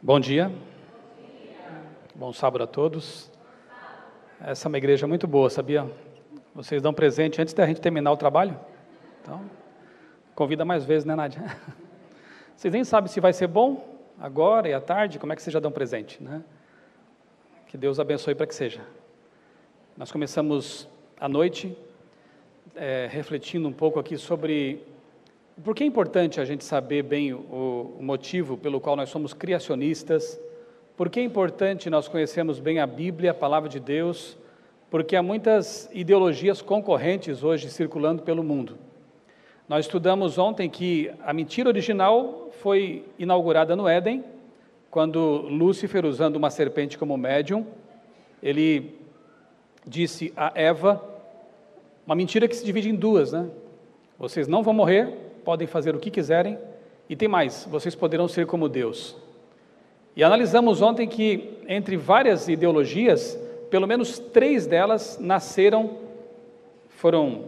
Bom dia, bom sábado a todos. Essa é uma igreja muito boa, sabia? Vocês dão presente antes da gente terminar o trabalho? Então, convida mais vezes, né, Nádia? Vocês nem sabem se vai ser bom agora e à tarde, como é que vocês já dão presente, né? Que Deus abençoe para que seja. Nós começamos à noite, refletindo um pouco aqui sobre por que é importante a gente saber bem o motivo pelo qual nós somos criacionistas, por que é importante nós conhecermos bem a Bíblia, a Palavra de Deus, porque há muitas ideologias concorrentes hoje circulando pelo mundo. Nós estudamos ontem que a mentira original foi inaugurada no Éden, quando Lúcifer, usando uma serpente como médium, ele disse a Eva, uma mentira que se divide em duas, né? Vocês não vão morrer, podem fazer o que quiserem, e tem mais, vocês poderão ser como Deus. E analisamos ontem que, entre várias ideologias, pelo menos 3 delas foram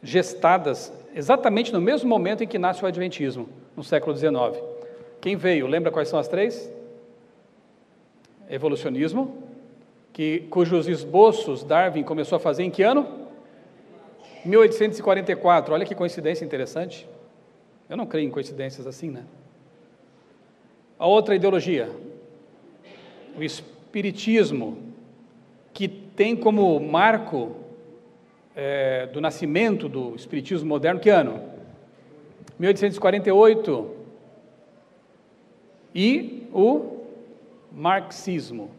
gestadas exatamente no mesmo momento em que nasce o Adventismo, no século XIX. Quem veio? Lembra quais são as 3? Evolucionismo, cujos esboços Darwin começou a fazer em que ano? 1844, olha que coincidência interessante. Eu não creio em coincidências assim, né? A outra ideologia, o Espiritismo, que tem como marco do nascimento do Espiritismo moderno, que ano? 1848. E o Marxismo,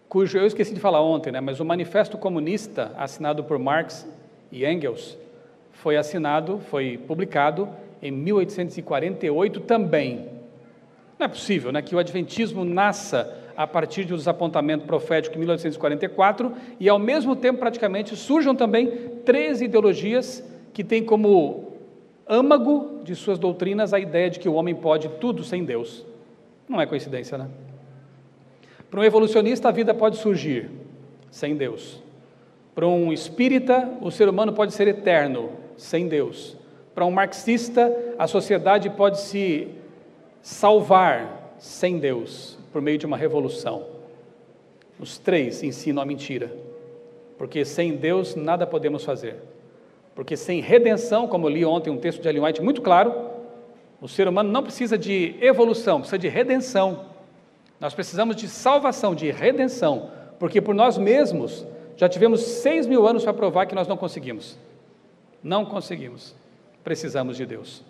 cujo eu esqueci de falar ontem, né? Mas o Manifesto Comunista, assinado por Marx e Engels, foi publicado em 1848 também. Não é possível, né, que o Adventismo nasça a partir de um desapontamento profético em 1844 e ao mesmo tempo praticamente surjam também 3 ideologias que têm como âmago de suas doutrinas a ideia de que o homem pode tudo sem Deus. Não é coincidência, né? Para um evolucionista a vida pode surgir sem Deus. Para um espírita, o ser humano pode ser eterno, sem Deus. Para um marxista, a sociedade pode se salvar sem Deus, por meio de uma revolução. Os 3 ensinam a mentira, porque sem Deus nada podemos fazer. Porque sem redenção, como eu li ontem um texto de Ellen White muito claro, o ser humano não precisa de evolução, precisa de redenção. Nós precisamos de salvação, de redenção, porque por nós mesmos já tivemos 6.000 anos para provar que nós não conseguimos. Não conseguimos. Precisamos de Deus.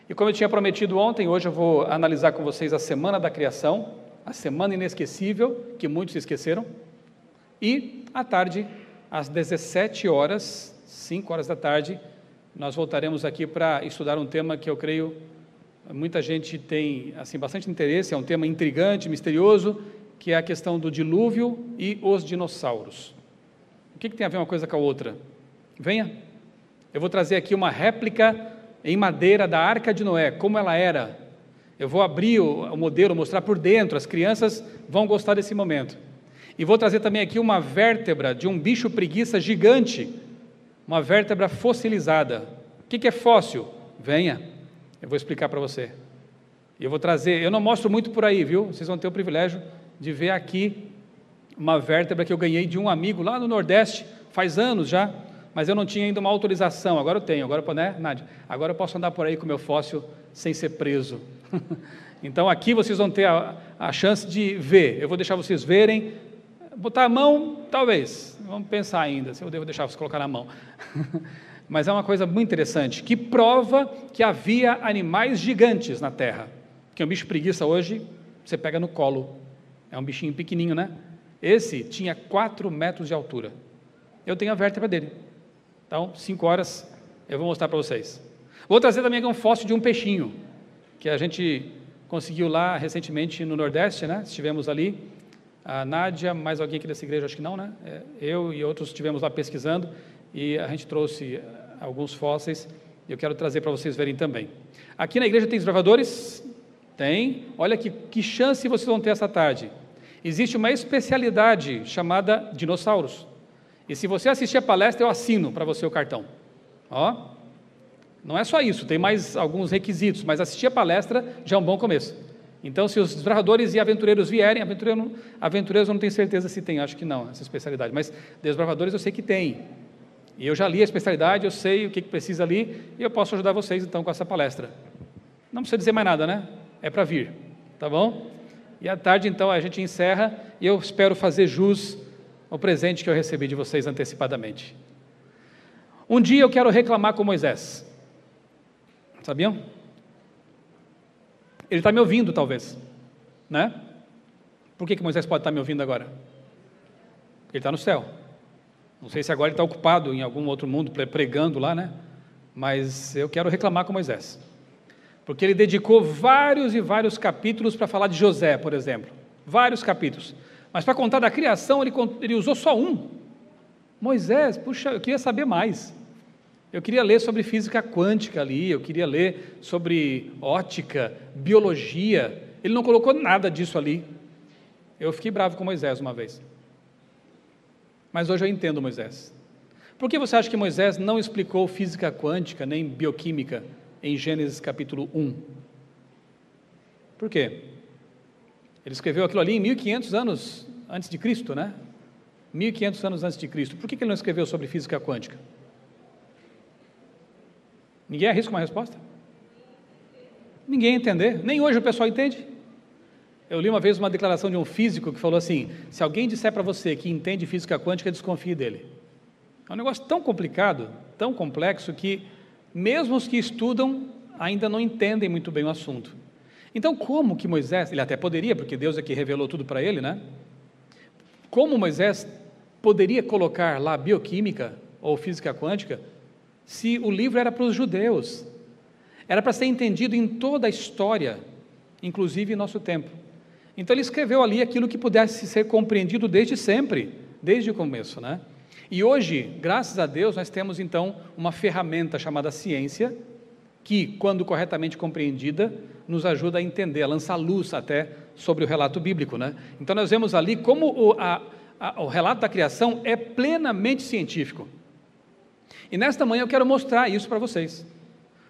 E como eu tinha prometido ontem, hoje eu vou analisar com vocês a Semana da Criação, a Semana Inesquecível, que muitos esqueceram. E, à tarde, às 17 horas, 5 horas da tarde, nós voltaremos aqui para estudar um tema que eu creio muita gente tem assim, bastante interesse, é um tema intrigante, misterioso, que é a questão do dilúvio e os dinossauros. O que tem a ver uma coisa com a outra? Venha, eu vou trazer aqui uma réplica em madeira da Arca de Noé, como ela era. Eu vou abrir o modelo, mostrar por dentro, as crianças vão gostar desse momento. E vou trazer também aqui uma vértebra de um bicho preguiça gigante, uma vértebra fossilizada. O que é fóssil? Venha, eu vou explicar para você. E eu vou trazer, eu não mostro muito por aí, viu? Vocês vão ter o privilégio de ver aqui uma vértebra que eu ganhei de um amigo lá no Nordeste, faz anos já, mas eu não tinha ainda uma autorização, agora eu tenho, né, Nádia? Agora eu posso andar por aí com o meu fóssil sem ser preso. Então aqui vocês vão ter a chance de ver, eu vou deixar vocês verem, botar a mão, talvez, vamos pensar ainda, se eu devo deixar você colocar na mão. Mas é uma coisa muito interessante, que prova que havia animais gigantes na Terra, que um bicho preguiça hoje, você pega no colo, é um bichinho pequenininho, né? Esse tinha 4 metros de altura. Eu tenho a vértebra dele. Então, 5 horas, eu vou mostrar para vocês. Vou trazer também um fóssil de um peixinho, que a gente conseguiu lá recentemente no Nordeste, né? Estivemos ali, a Nádia, mais alguém aqui dessa igreja, acho que não, né? Eu e outros estivemos lá pesquisando, e a gente trouxe alguns fósseis, e eu quero trazer para vocês verem também. Aqui na igreja tem desbravadores? Tem. Olha que chance vocês vão ter essa tarde. Existe uma especialidade chamada dinossauros. E se você assistir a palestra, eu assino para você o cartão. Ó, não é só isso, tem mais alguns requisitos, mas assistir a palestra já é um bom começo. Então, se os desbravadores e aventureiros vierem, aventureiros eu não tenho certeza se tem, acho que não, essa especialidade, mas desbravadores eu sei que tem. E eu já li a especialidade, eu sei o que precisa ali, e eu posso ajudar vocês então com essa palestra. Não precisa dizer mais nada, né? É para vir, tá bom? E à tarde então a gente encerra, e eu espero fazer jus ao presente que eu recebi de vocês antecipadamente. Um dia eu quero reclamar com Moisés. Sabiam? Ele está me ouvindo, talvez, né? Por que Moisés pode estar me ouvindo agora? Ele está no céu. Não sei se agora ele está ocupado em algum outro mundo, pregando lá, né? Mas eu quero reclamar com Moisés. Porque ele dedicou vários e vários capítulos para falar de José, por exemplo. Vários capítulos. Mas para contar da criação, ele usou só um. Moisés, puxa, eu queria saber mais. Eu queria ler sobre física quântica ali, eu queria ler sobre ótica, biologia. Ele não colocou nada disso ali. Eu fiquei bravo com Moisés uma vez. Mas hoje eu entendo Moisés. Por que você acha que Moisés não explicou física quântica nem bioquímica em Gênesis capítulo 1? Por quê? Ele escreveu aquilo ali em 1500 anos antes de Cristo, né? 1500 anos antes de Cristo. Por que ele não escreveu sobre física quântica? Ninguém arrisca uma resposta? Ninguém entender, nem hoje o pessoal entende. Eu li uma vez uma declaração de um físico que falou assim: se alguém disser para você que entende física quântica, desconfie dele. É um negócio tão complicado, tão complexo, que mesmo os que estudam ainda não entendem muito bem o assunto. Então, como que Moisés, ele até poderia, porque Deus é que revelou tudo para ele, né? Como Moisés poderia colocar lá bioquímica ou física quântica, se o livro era para os judeus? Era para ser entendido em toda a história, inclusive em nosso tempo. Então ele escreveu ali aquilo que pudesse ser compreendido desde sempre, desde o começo, né? E hoje, graças a Deus, nós temos então uma ferramenta chamada ciência, que, quando corretamente compreendida, nos ajuda a entender, a lançar luz até sobre o relato bíblico, né? Então nós vemos ali como o relato da criação é plenamente científico. E nesta manhã eu quero mostrar isso para vocês,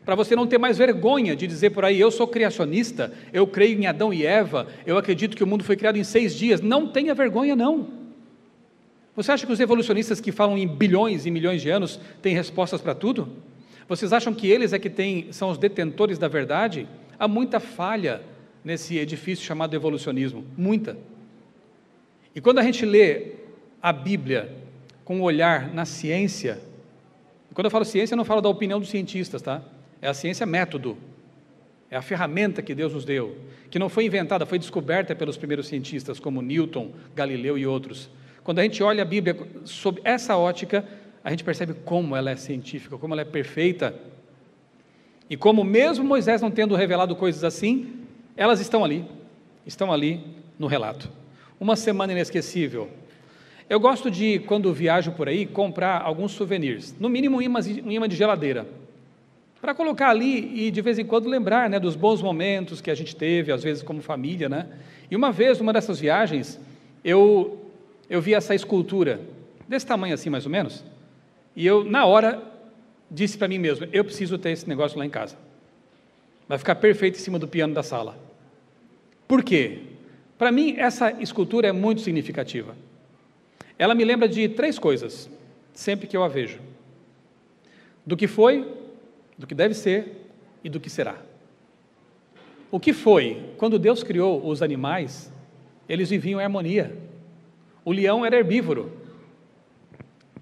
para você não ter mais vergonha de dizer por aí: eu sou criacionista, eu creio em Adão e Eva, eu acredito que o mundo foi criado em 6 dias. Não tenha vergonha, não. Você acha que os evolucionistas que falam em bilhões e milhões de anos têm respostas para tudo? Vocês acham que eles é que são os detentores da verdade? Há muita falha nesse edifício chamado evolucionismo, muita. E quando a gente lê a Bíblia com um olhar na ciência, quando eu falo ciência, eu não falo da opinião dos cientistas, tá? É a ciência método, é a ferramenta que Deus nos deu, que não foi inventada, foi descoberta pelos primeiros cientistas, como Newton, Galileu e outros. Quando a gente olha a Bíblia sob essa ótica, a gente percebe como ela é científica, como ela é perfeita, e como mesmo Moisés não tendo revelado coisas assim, elas estão ali no relato. Uma semana inesquecível. Eu gosto de, quando viajo por aí, comprar alguns souvenirs, no mínimo um imã de geladeira, para colocar ali e de vez em quando lembrar, né, dos bons momentos que a gente teve, às vezes como família, né? E uma vez, numa dessas viagens, eu vi essa escultura, desse tamanho assim mais ou menos, e eu, na hora, disse para mim mesmo: eu preciso ter esse negócio lá em casa, vai ficar perfeito em cima do piano da sala. Por quê? Para mim, essa escultura é muito significativa. Ela me lembra de 3 coisas, sempre que eu a vejo: do que foi, do que deve ser e do que será. O que foi? Quando Deus criou os animais, eles viviam em harmonia. O leão era herbívoro.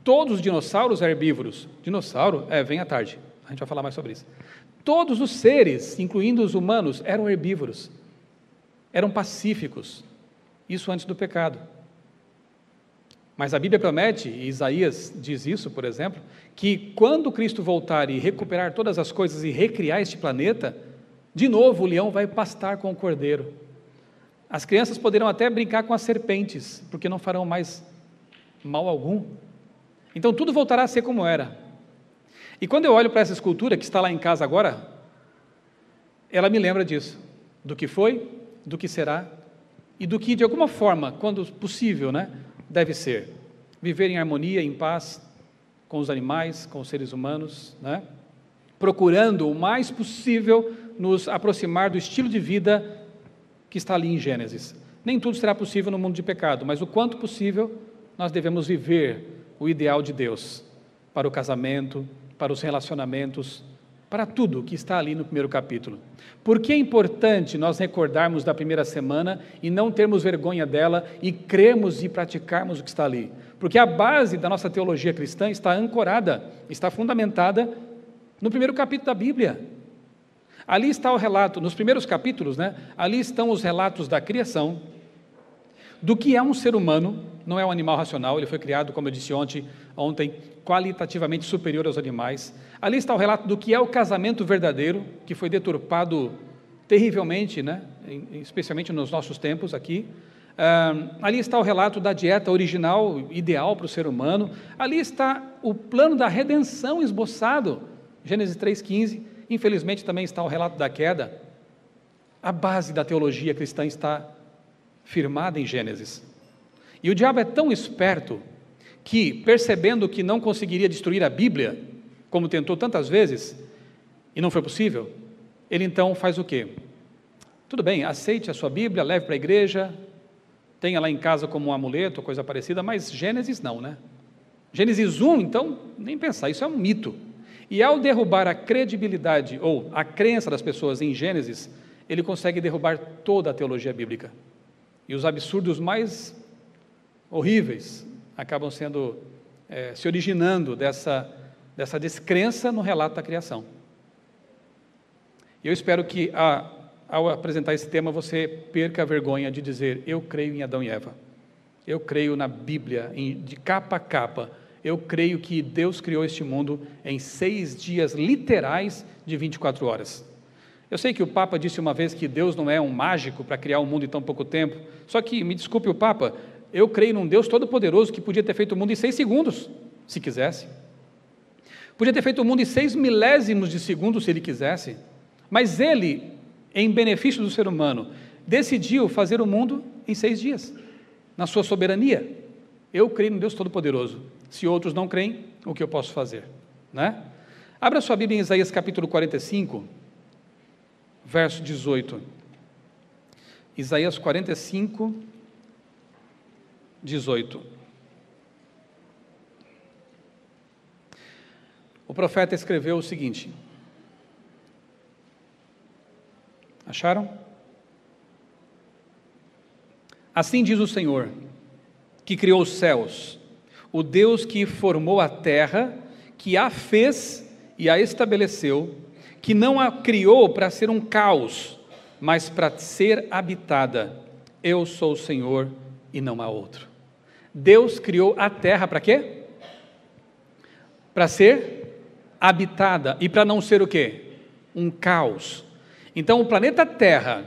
Todos os dinossauros eram herbívoros. Dinossauro? Vem à tarde, a gente vai falar mais sobre isso. Todos os seres, incluindo os humanos, eram herbívoros. Eram pacíficos. Isso antes do pecado. Mas a Bíblia promete, e Isaías diz isso, por exemplo, que quando Cristo voltar e recuperar todas as coisas e recriar este planeta, de novo o leão vai pastar com o cordeiro. As crianças poderão até brincar com as serpentes, porque não farão mais mal algum. Então tudo voltará a ser como era. E quando eu olho para essa escultura que está lá em casa agora, ela me lembra disso, do que foi, do que será e do que de alguma forma, quando possível, né, deve ser. Viver em harmonia, em paz com os animais, com os seres humanos, né? Procurando o mais possível nos aproximar do estilo de vida que está ali em Gênesis. Nem tudo será possível no mundo de pecado, mas o quanto possível nós devemos viver o ideal de Deus para o casamento, para os relacionamentos, para tudo que está ali no primeiro capítulo. Por que é importante nós recordarmos da primeira semana e não termos vergonha dela e crermos e praticarmos o que está ali? Porque a base da nossa teologia cristã está ancorada, está fundamentada no primeiro capítulo da Bíblia. Ali está o relato, nos primeiros capítulos, ali estão os relatos da criação, do que é um ser humano, não é um animal racional, ele foi criado, como eu disse ontem, qualitativamente superior aos animais. Ali está o relato do que é o casamento verdadeiro, que foi deturpado terrivelmente, especialmente nos nossos tempos aqui. Ali está o relato da dieta original, ideal para o ser humano. Ali está o plano da redenção esboçado, Gênesis 3,15. Infelizmente também está o relato da queda. A base da teologia cristã está firmada em Gênesis. E o diabo é tão esperto que, percebendo que não conseguiria destruir a Bíblia, como tentou tantas vezes, e não foi possível, ele então faz o quê? Tudo bem, aceite a sua Bíblia, leve para a igreja, tenha lá em casa como um amuleto, coisa parecida, mas Gênesis não, Gênesis 1, então, nem pensar, isso é um mito. E ao derrubar a credibilidade, ou a crença das pessoas em Gênesis, ele consegue derrubar toda a teologia bíblica. E os absurdos mais horríveis acabam se originando dessa descrença no relato da criação. E eu espero que, ao apresentar esse tema, você perca a vergonha de dizer: eu creio em Adão e Eva, eu creio na Bíblia, de capa a capa, eu creio que Deus criou este mundo em 6 dias literais de 24 horas. Eu sei que o Papa disse uma vez que Deus não é um mágico para criar um mundo em tão pouco tempo, só que, me desculpe o Papa, eu creio num Deus todo-poderoso que podia ter feito o mundo em 6 segundos, se quisesse. Podia ter feito o mundo em 6 milésimos de segundo, se ele quisesse. Mas ele, em benefício do ser humano, decidiu fazer o mundo em 6 dias, na sua soberania. Eu creio num Deus todo-poderoso. Se outros não creem, o que eu posso fazer? Abra sua Bíblia em Isaías capítulo 45, verso 18. Isaías 45, 18. O profeta escreveu o seguinte. Acharam? Assim diz o Senhor, que criou os céus, o Deus que formou a terra, que a fez e a estabeleceu, que não a criou para ser um caos, mas para ser habitada. Eu sou o Senhor e não há outro. Deus criou a terra para quê? Para ser habitada e para não ser o quê? Um caos. Então o planeta Terra,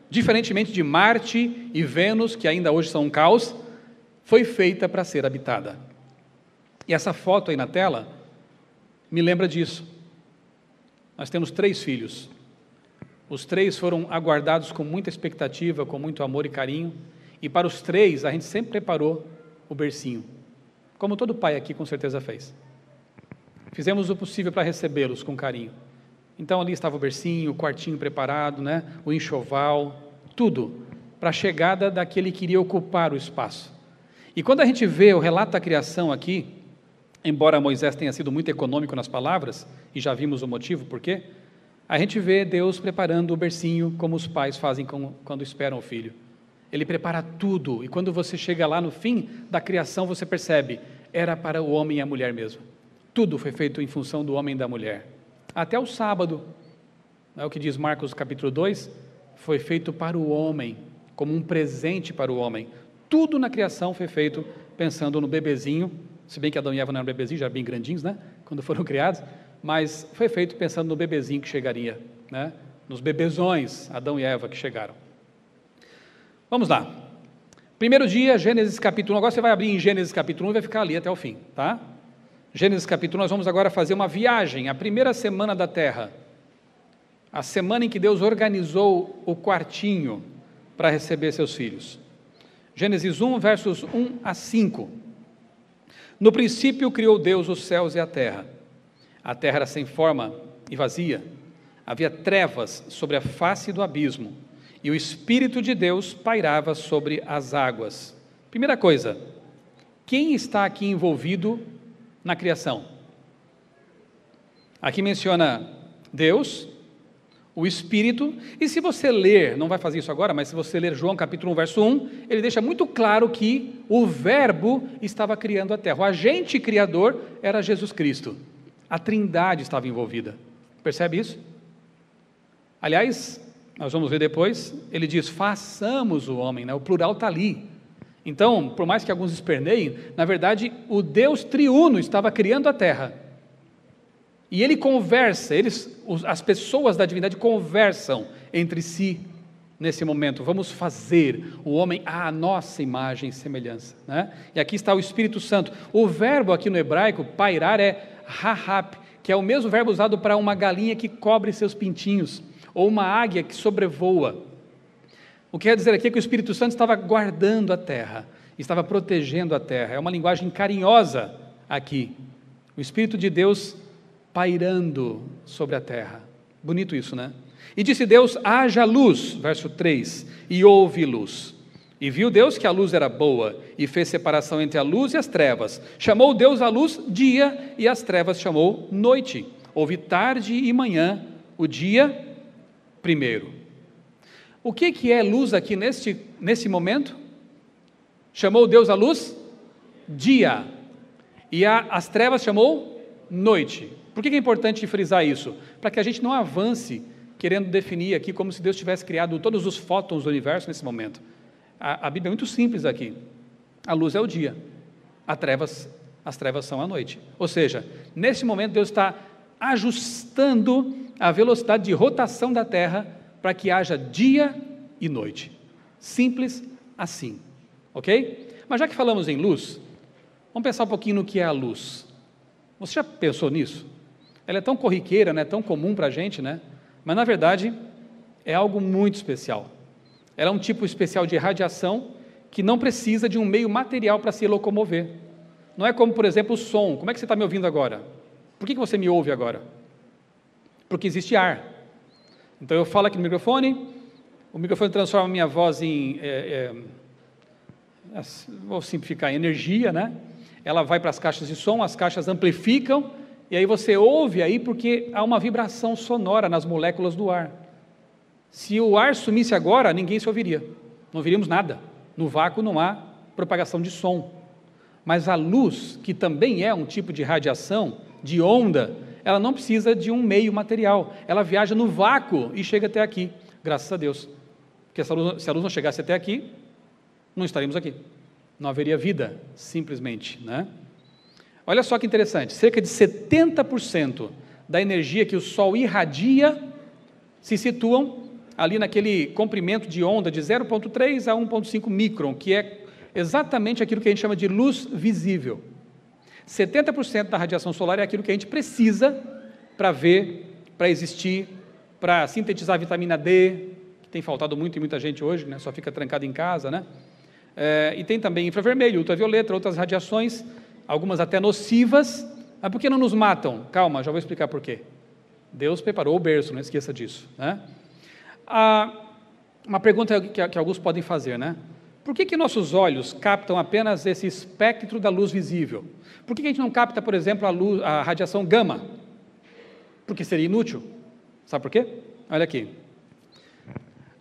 diferentemente de Marte e Vênus, que ainda hoje são um caos, foi feita para ser habitada. E essa foto aí na tela me lembra disso. Nós temos 3 filhos. Os 3 foram aguardados com muita expectativa, com muito amor e carinho, e para os 3 a gente sempre preparou o bercinho, como todo pai aqui com certeza fez. Fizemos o possível para recebê-los com carinho. Então ali estava o bercinho, o quartinho preparado, o enxoval, tudo para a chegada daquele que iria ocupar o espaço. E quando a gente vê o relato da criação aqui, embora Moisés tenha sido muito econômico nas palavras, e já vimos o motivo por quê, a gente vê Deus preparando o bercinho como os pais fazem quando esperam o filho. Ele prepara tudo, e quando você chega lá no fim da criação, você percebe, era para o homem e a mulher mesmo. Tudo foi feito em função do homem e da mulher. Até o sábado, é o que diz Marcos capítulo 2, foi feito para o homem, como um presente para o homem. Tudo na criação foi feito pensando no bebezinho, se bem que Adão e Eva não eram bebezinhos, já bem grandinhos, quando foram criados, mas foi feito pensando no bebezinho que chegaria, nos bebezões, Adão e Eva que chegaram. Vamos lá. Primeiro dia, Gênesis capítulo 1, agora você vai abrir em Gênesis capítulo 1 e vai ficar ali até o fim, tá? Gênesis capítulo 1, nós vamos agora fazer uma viagem, a primeira semana da terra, a semana em que Deus organizou o quartinho para receber seus filhos. Gênesis 1, versos 1 a 5. No princípio criou Deus os céus e a terra. A terra era sem forma e vazia. Havia trevas sobre a face do abismo, e o Espírito de Deus pairava sobre as águas. Primeira coisa, quem está aqui envolvido na criação? Aqui menciona Deus, o Espírito, e se você ler, não vai fazer isso agora, mas se você ler João capítulo 1, verso 1, ele deixa muito claro que o Verbo estava criando a terra. O agente criador era Jesus Cristo. A Trindade estava envolvida. Percebe isso? Aliás, nós vamos ver depois, ele diz, façamos o homem, né? O plural está ali. Então, por mais que alguns esperneiem, na verdade, o Deus triuno estava criando a terra. E ele conversa, as pessoas da divindade conversam entre si nesse momento. Vamos fazer o homem à nossa imagem e semelhança, né? E aqui está o Espírito Santo. O verbo aqui no hebraico, pairar, é rahap, que é o mesmo verbo usado para uma galinha que cobre seus pintinhos, ou uma águia que sobrevoa. O que quer dizer aqui é que o Espírito Santo estava guardando a terra, estava protegendo a terra. É uma linguagem carinhosa aqui. O Espírito de Deus pairando sobre a terra. Bonito isso, né? E disse Deus, haja luz, verso 3, e houve luz. E viu Deus que a luz era boa, e fez separação entre a luz e as trevas. Chamou Deus a luz dia, e as trevas chamou noite. Houve tarde e manhã, o dia primeiro. O que é luz aqui nesse momento? Chamou Deus a luz? Dia. E as trevas chamou noite. Por que é importante frisar isso? Para que a gente não avance querendo definir aqui como se Deus tivesse criado todos os fótons do universo nesse momento. A Bíblia é muito simples aqui. A luz é o dia, as trevas são a noite. Ou seja, nesse momento Deus está ajustando a velocidade de rotação da Terra para que haja dia e noite. Simples assim, ok? Mas já que falamos em luz, vamos pensar um pouquinho no que é a luz. Você já pensou nisso? Ela é tão corriqueira, né? Tão comum para a gente, né? Mas na verdade é algo muito especial. Ela é um tipo especial de radiação que não precisa de um meio material para se locomover. Não é como, por exemplo, o som. Como é que você está me ouvindo agora? Por que você me ouve agora? Porque existe ar. Então eu falo aqui no microfone, o microfone transforma a minha voz em, vou simplificar, em energia, né? Ela vai para as caixas de som, as caixas amplificam, e aí você ouve aí porque há uma vibração sonora nas moléculas do ar. Se o ar sumisse agora, ninguém se ouviria, não ouviríamos nada. No vácuo não há propagação de som. Mas a luz, que também é um tipo de radiação, de onda, ela não precisa de um meio material. Ela viaja no vácuo e chega até aqui, graças a Deus. Porque se a luz não chegasse até aqui, não estaríamos aqui. Não haveria vida, simplesmente, né? Olha só que interessante, cerca de 70% da energia que o Sol irradia se situam ali naquele comprimento de onda de 0,3 a 1,5 micron, que é exatamente aquilo que a gente chama de luz visível. 70% da radiação solar é aquilo que a gente precisa para ver, para existir, para sintetizar a vitamina D, que tem faltado muito em muita gente hoje, né? Só fica trancado em casa, né? E tem também infravermelho, ultravioleta, outras radiações, algumas até nocivas. Mas por que não nos matam? Calma, já vou explicar por quê. Deus preparou o berço, não esqueça disso, né? Uma pergunta que alguns podem fazer, né? Por que nossos olhos captam apenas esse espectro da luz visível? Por que a gente não capta, por exemplo, a radiação gama? Porque seria inútil. Sabe por quê? Olha aqui.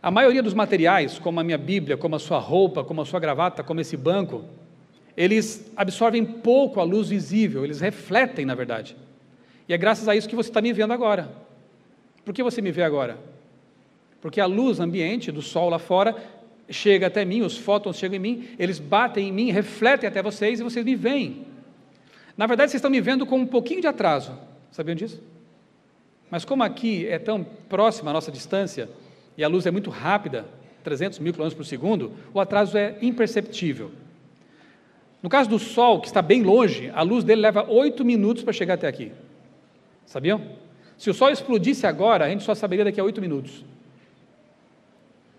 A maioria dos materiais, como a minha Bíblia, como a sua roupa, como a sua gravata, como esse banco, eles absorvem pouco a luz visível, eles refletem, na verdade. E é graças a isso que você está me vendo agora. Por que você me vê agora? Porque a luz ambiente do sol lá fora chega até mim, os fótons chegam em mim, eles batem em mim, refletem até vocês e vocês me veem. Na verdade, vocês estão me vendo com um pouquinho de atraso. Sabiam disso? Mas como aqui é tão próxima a nossa distância, e a luz é muito rápida, 300 mil km por segundo, o atraso é imperceptível. No caso do Sol, que está bem longe, a luz dele leva 8 minutos para chegar até aqui. Sabiam? Se o Sol explodisse agora, a gente só saberia daqui a 8 minutos.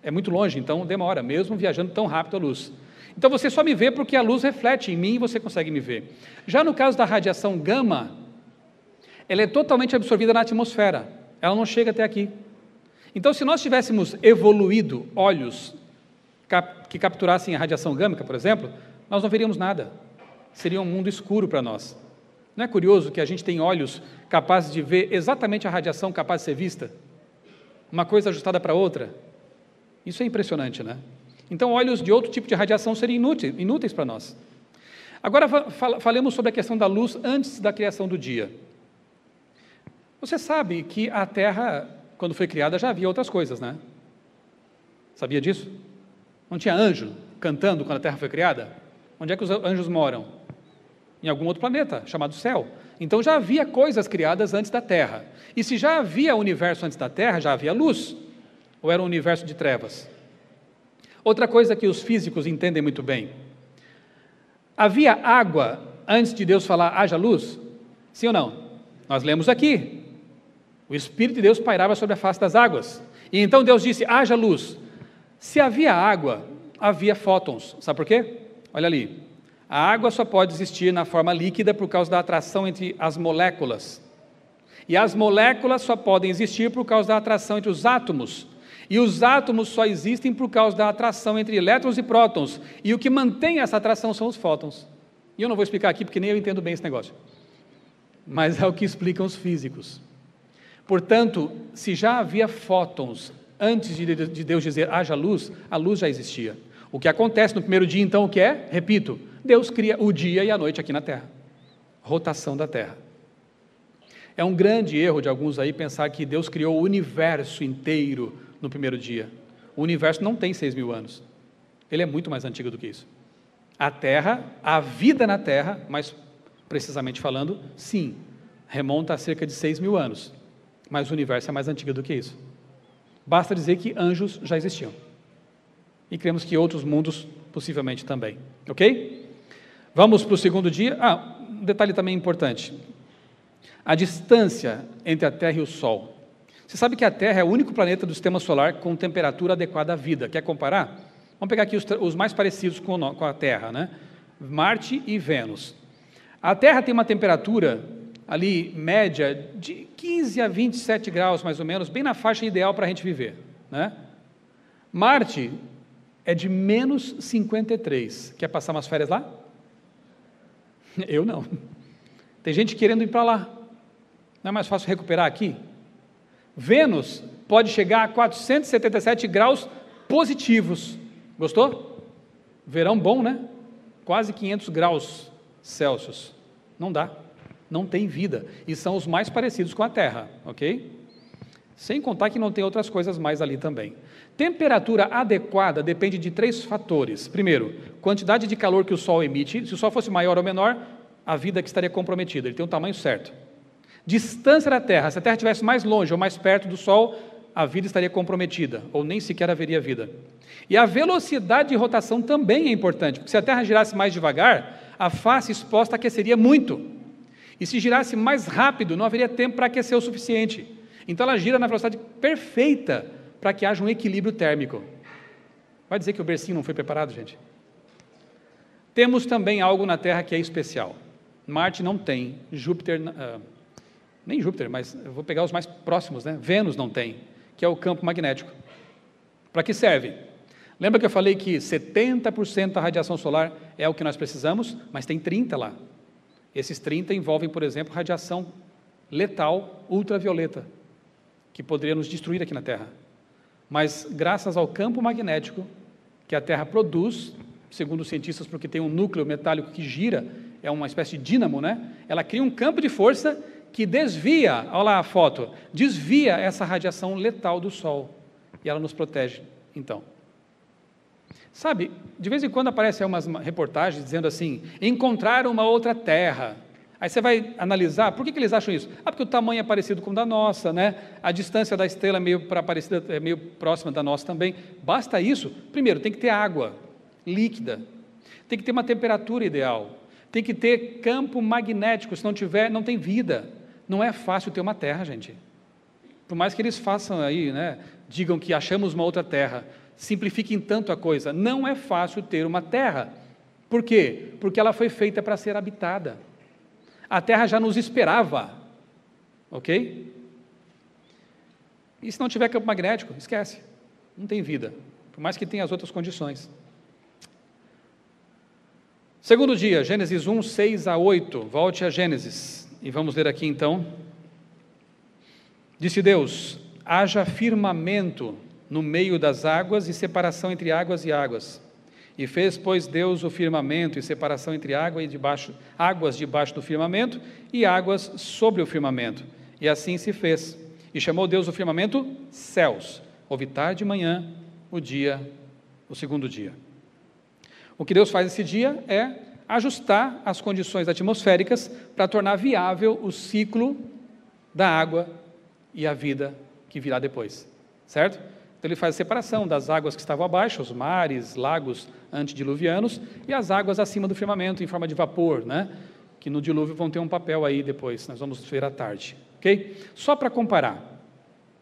É muito longe, então demora, mesmo viajando tão rápido a luz. Então você só me vê porque a luz reflete em mim e você consegue me ver. Já no caso da radiação gama, ela é totalmente absorvida na atmosfera, ela não chega até aqui. Então, se nós tivéssemos evoluído olhos que capturassem a radiação gâmica, por exemplo, nós não veríamos nada. Seria um mundo escuro para nós. Não é curioso que a gente tem olhos capazes de ver exatamente a radiação capaz de ser vista? Uma coisa ajustada para outra? Isso é impressionante, né? Então, olhos de outro tipo de radiação seriam inúteis para nós. Agora, falemos sobre a questão da luz antes da criação do dia. Você sabe que a Terra, quando foi criada, já havia outras coisas, né? Sabia disso? Não tinha anjo cantando quando a Terra foi criada? Onde é que os anjos moram? Em algum outro planeta, chamado céu. Então já havia coisas criadas antes da Terra. E se já havia universo antes da Terra, já havia luz. Ou era um universo de trevas? Outra coisa que os físicos entendem muito bem. Havia água antes de Deus falar, haja luz? Sim ou não? Nós lemos aqui. O Espírito de Deus pairava sobre a face das águas. E então Deus disse, haja luz. Se havia água, havia fótons. Sabe por quê? Olha ali. A água só pode existir na forma líquida por causa da atração entre as moléculas. E as moléculas só podem existir por causa da atração entre os átomos. E os átomos só existem por causa da atração entre elétrons e prótons. E o que mantém essa atração são os fótons. E eu não vou explicar aqui porque nem eu entendo bem esse negócio. Mas é o que explicam os físicos. Portanto, se já havia fótons antes de Deus dizer haja luz, a luz já existia. O que acontece no primeiro dia, então, o que é? Repito, Deus cria o dia e a noite aqui na Terra. Rotação da Terra. É um grande erro de alguns aí pensar que Deus criou o universo inteiro no primeiro dia. O universo não tem 6.000 anos. Ele é muito mais antigo do que isso. A Terra, a vida na Terra, mais precisamente falando, sim, remonta a cerca de 6.000 anos. Mas o universo é mais antigo do que isso. Basta dizer que anjos já existiam. E cremos que outros mundos possivelmente também. Ok? Vamos para o segundo dia. Um detalhe também importante. A distância entre a Terra e o Sol. Você sabe que a Terra é o único planeta do sistema solar com temperatura adequada à vida. Quer comparar? Vamos pegar aqui os mais parecidos com a Terra, né? Marte e Vênus. A Terra tem uma temperatura ali média de 15 a 27 graus, mais ou menos, bem na faixa ideal para a gente viver, né? Marte é de menos 53. Quer passar umas férias lá? Eu não. Tem gente querendo ir para lá. Não é mais fácil recuperar aqui? Vênus pode chegar a 477 graus positivos. Gostou? Verão bom, né? Quase 500 graus Celsius. Não dá. Não tem vida. E são os mais parecidos com a Terra, ok? Sem contar que não tem outras coisas mais ali também. Temperatura adequada depende de 3 fatores. Primeiro, quantidade de calor que o Sol emite. Se o Sol fosse maior ou menor, a vida que estaria comprometida. Ele tem um tamanho certo. Distância da Terra. Se a Terra estivesse mais longe ou mais perto do Sol, a vida estaria comprometida, ou nem sequer haveria vida. E a velocidade de rotação também é importante, porque se a Terra girasse mais devagar, a face exposta aqueceria muito. E se girasse mais rápido, não haveria tempo para aquecer o suficiente. Então ela gira na velocidade perfeita para que haja um equilíbrio térmico. Vai dizer que o bercinho não foi preparado, gente? Temos também algo na Terra que é especial. Marte não tem, Júpiter, nem Júpiter, mas eu vou pegar os mais próximos, né? Vênus não tem, que é o campo magnético. Para que serve? Lembra que eu falei que 70% da radiação solar é o que nós precisamos, mas tem 30% lá. Esses 30% envolvem, por exemplo, radiação letal ultravioleta, que poderia nos destruir aqui na Terra. Mas graças ao campo magnético que a Terra produz, segundo os cientistas, porque tem um núcleo metálico que gira, é uma espécie de dínamo, né? Ela cria um campo de força que desvia, olha lá a foto, desvia essa radiação letal do Sol. E ela nos protege, então. Sabe, de vez em quando aparecem umas reportagens dizendo assim, encontraram uma outra Terra. Aí você vai analisar, por que eles acham isso? Porque o tamanho é parecido com o da nossa, né? A distância da estrela é meio próxima da nossa também. Basta isso? Primeiro, tem que ter água líquida, tem que ter uma temperatura ideal, tem que ter campo magnético, se não tiver, não tem vida. Não é fácil ter uma Terra, gente. Por mais que eles façam aí, né, digam que achamos uma outra Terra, simplifiquem tanto a coisa, não é fácil ter uma Terra. Por quê? Porque ela foi feita para ser habitada. A Terra já nos esperava, ok? E se não tiver campo magnético, esquece, não tem vida, por mais que tenha as outras condições. Segundo dia, Gênesis 1, 6 a 8, volte a Gênesis, e vamos ler aqui então. Disse Deus: haja firmamento no meio das águas e separação entre águas e águas. E fez, pois, Deus o firmamento e separação entre águas debaixo do firmamento e águas sobre o firmamento. E assim se fez. E chamou Deus o firmamento céus. Houve tarde e manhã, o segundo dia. O que Deus faz esse dia é ajustar as condições atmosféricas para tornar viável o ciclo da água e a vida que virá depois, certo? Então ele faz a separação das águas que estavam abaixo, os mares, lagos antediluvianos, e as águas acima do firmamento em forma de vapor, né? Que no dilúvio vão ter um papel aí depois, nós vamos ver à tarde, ok? Só para comparar,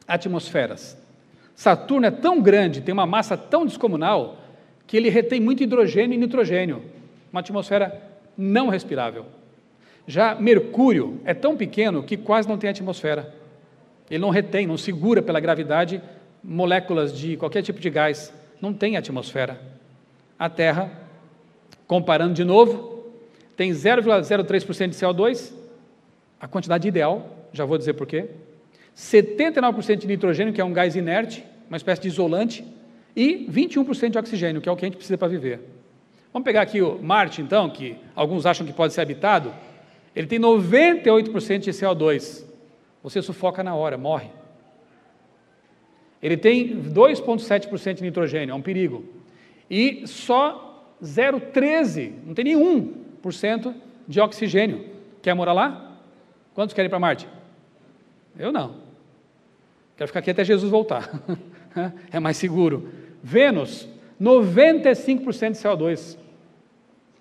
atmosferas. Saturno é tão grande, tem uma massa tão descomunal, que ele retém muito hidrogênio e nitrogênio, uma atmosfera não respirável. Já Mercúrio é tão pequeno que quase não tem atmosfera. Ele não retém, não segura pela gravidade moléculas de qualquer tipo de gás, não tem atmosfera. A Terra, comparando de novo, tem 0,03% de CO2, a quantidade ideal, já vou dizer por quê, 79% de nitrogênio, que é um gás inerte, uma espécie de isolante, e 21% de oxigênio, que é o que a gente precisa para viver. Vamos pegar aqui o Marte, então, que alguns acham que pode ser habitado. Ele tem 98% de CO2. Você sufoca na hora, morre. Ele tem 2,7% de nitrogênio, é um perigo. E só 0,13%, não tem nenhum por cento de oxigênio. Quer morar lá? Quantos querem ir para Marte? Eu não. Quero ficar aqui até Jesus voltar. É mais seguro. Vênus, 95% de CO2.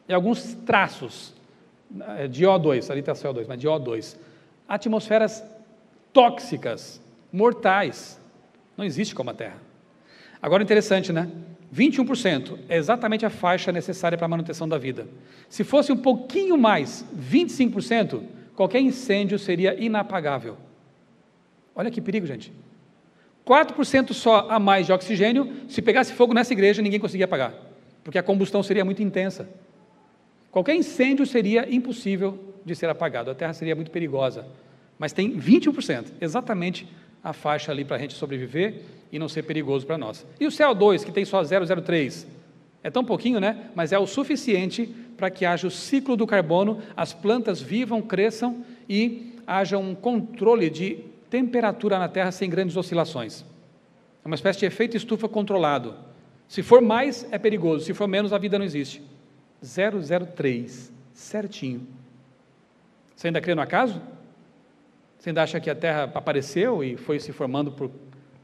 E alguns traços de O2, ali está CO2, mas de O2. Atmosferas tóxicas, mortais. Não existe como a Terra. Agora, interessante, né? 21% é exatamente a faixa necessária para a manutenção da vida. Se fosse um pouquinho mais, 25%, qualquer incêndio seria inapagável. Olha que perigo, gente. 4% só a mais de oxigênio, se pegasse fogo nessa igreja, ninguém conseguia apagar, porque a combustão seria muito intensa. Qualquer incêndio seria impossível de ser apagado, a Terra seria muito perigosa. Mas tem 21%, exatamente a faixa ali para a gente sobreviver e não ser perigoso para nós. E o CO2, que tem só 0,03%, é tão pouquinho, né? Mas é o suficiente para que haja o ciclo do carbono, as plantas vivam, cresçam e haja um controle de temperatura na Terra sem grandes oscilações. É uma espécie de efeito estufa controlado. Se for mais, é perigoso. Se for menos, a vida não existe. 0,03, certinho. Você ainda crê no acaso? Você ainda acha que a Terra apareceu e foi se formando por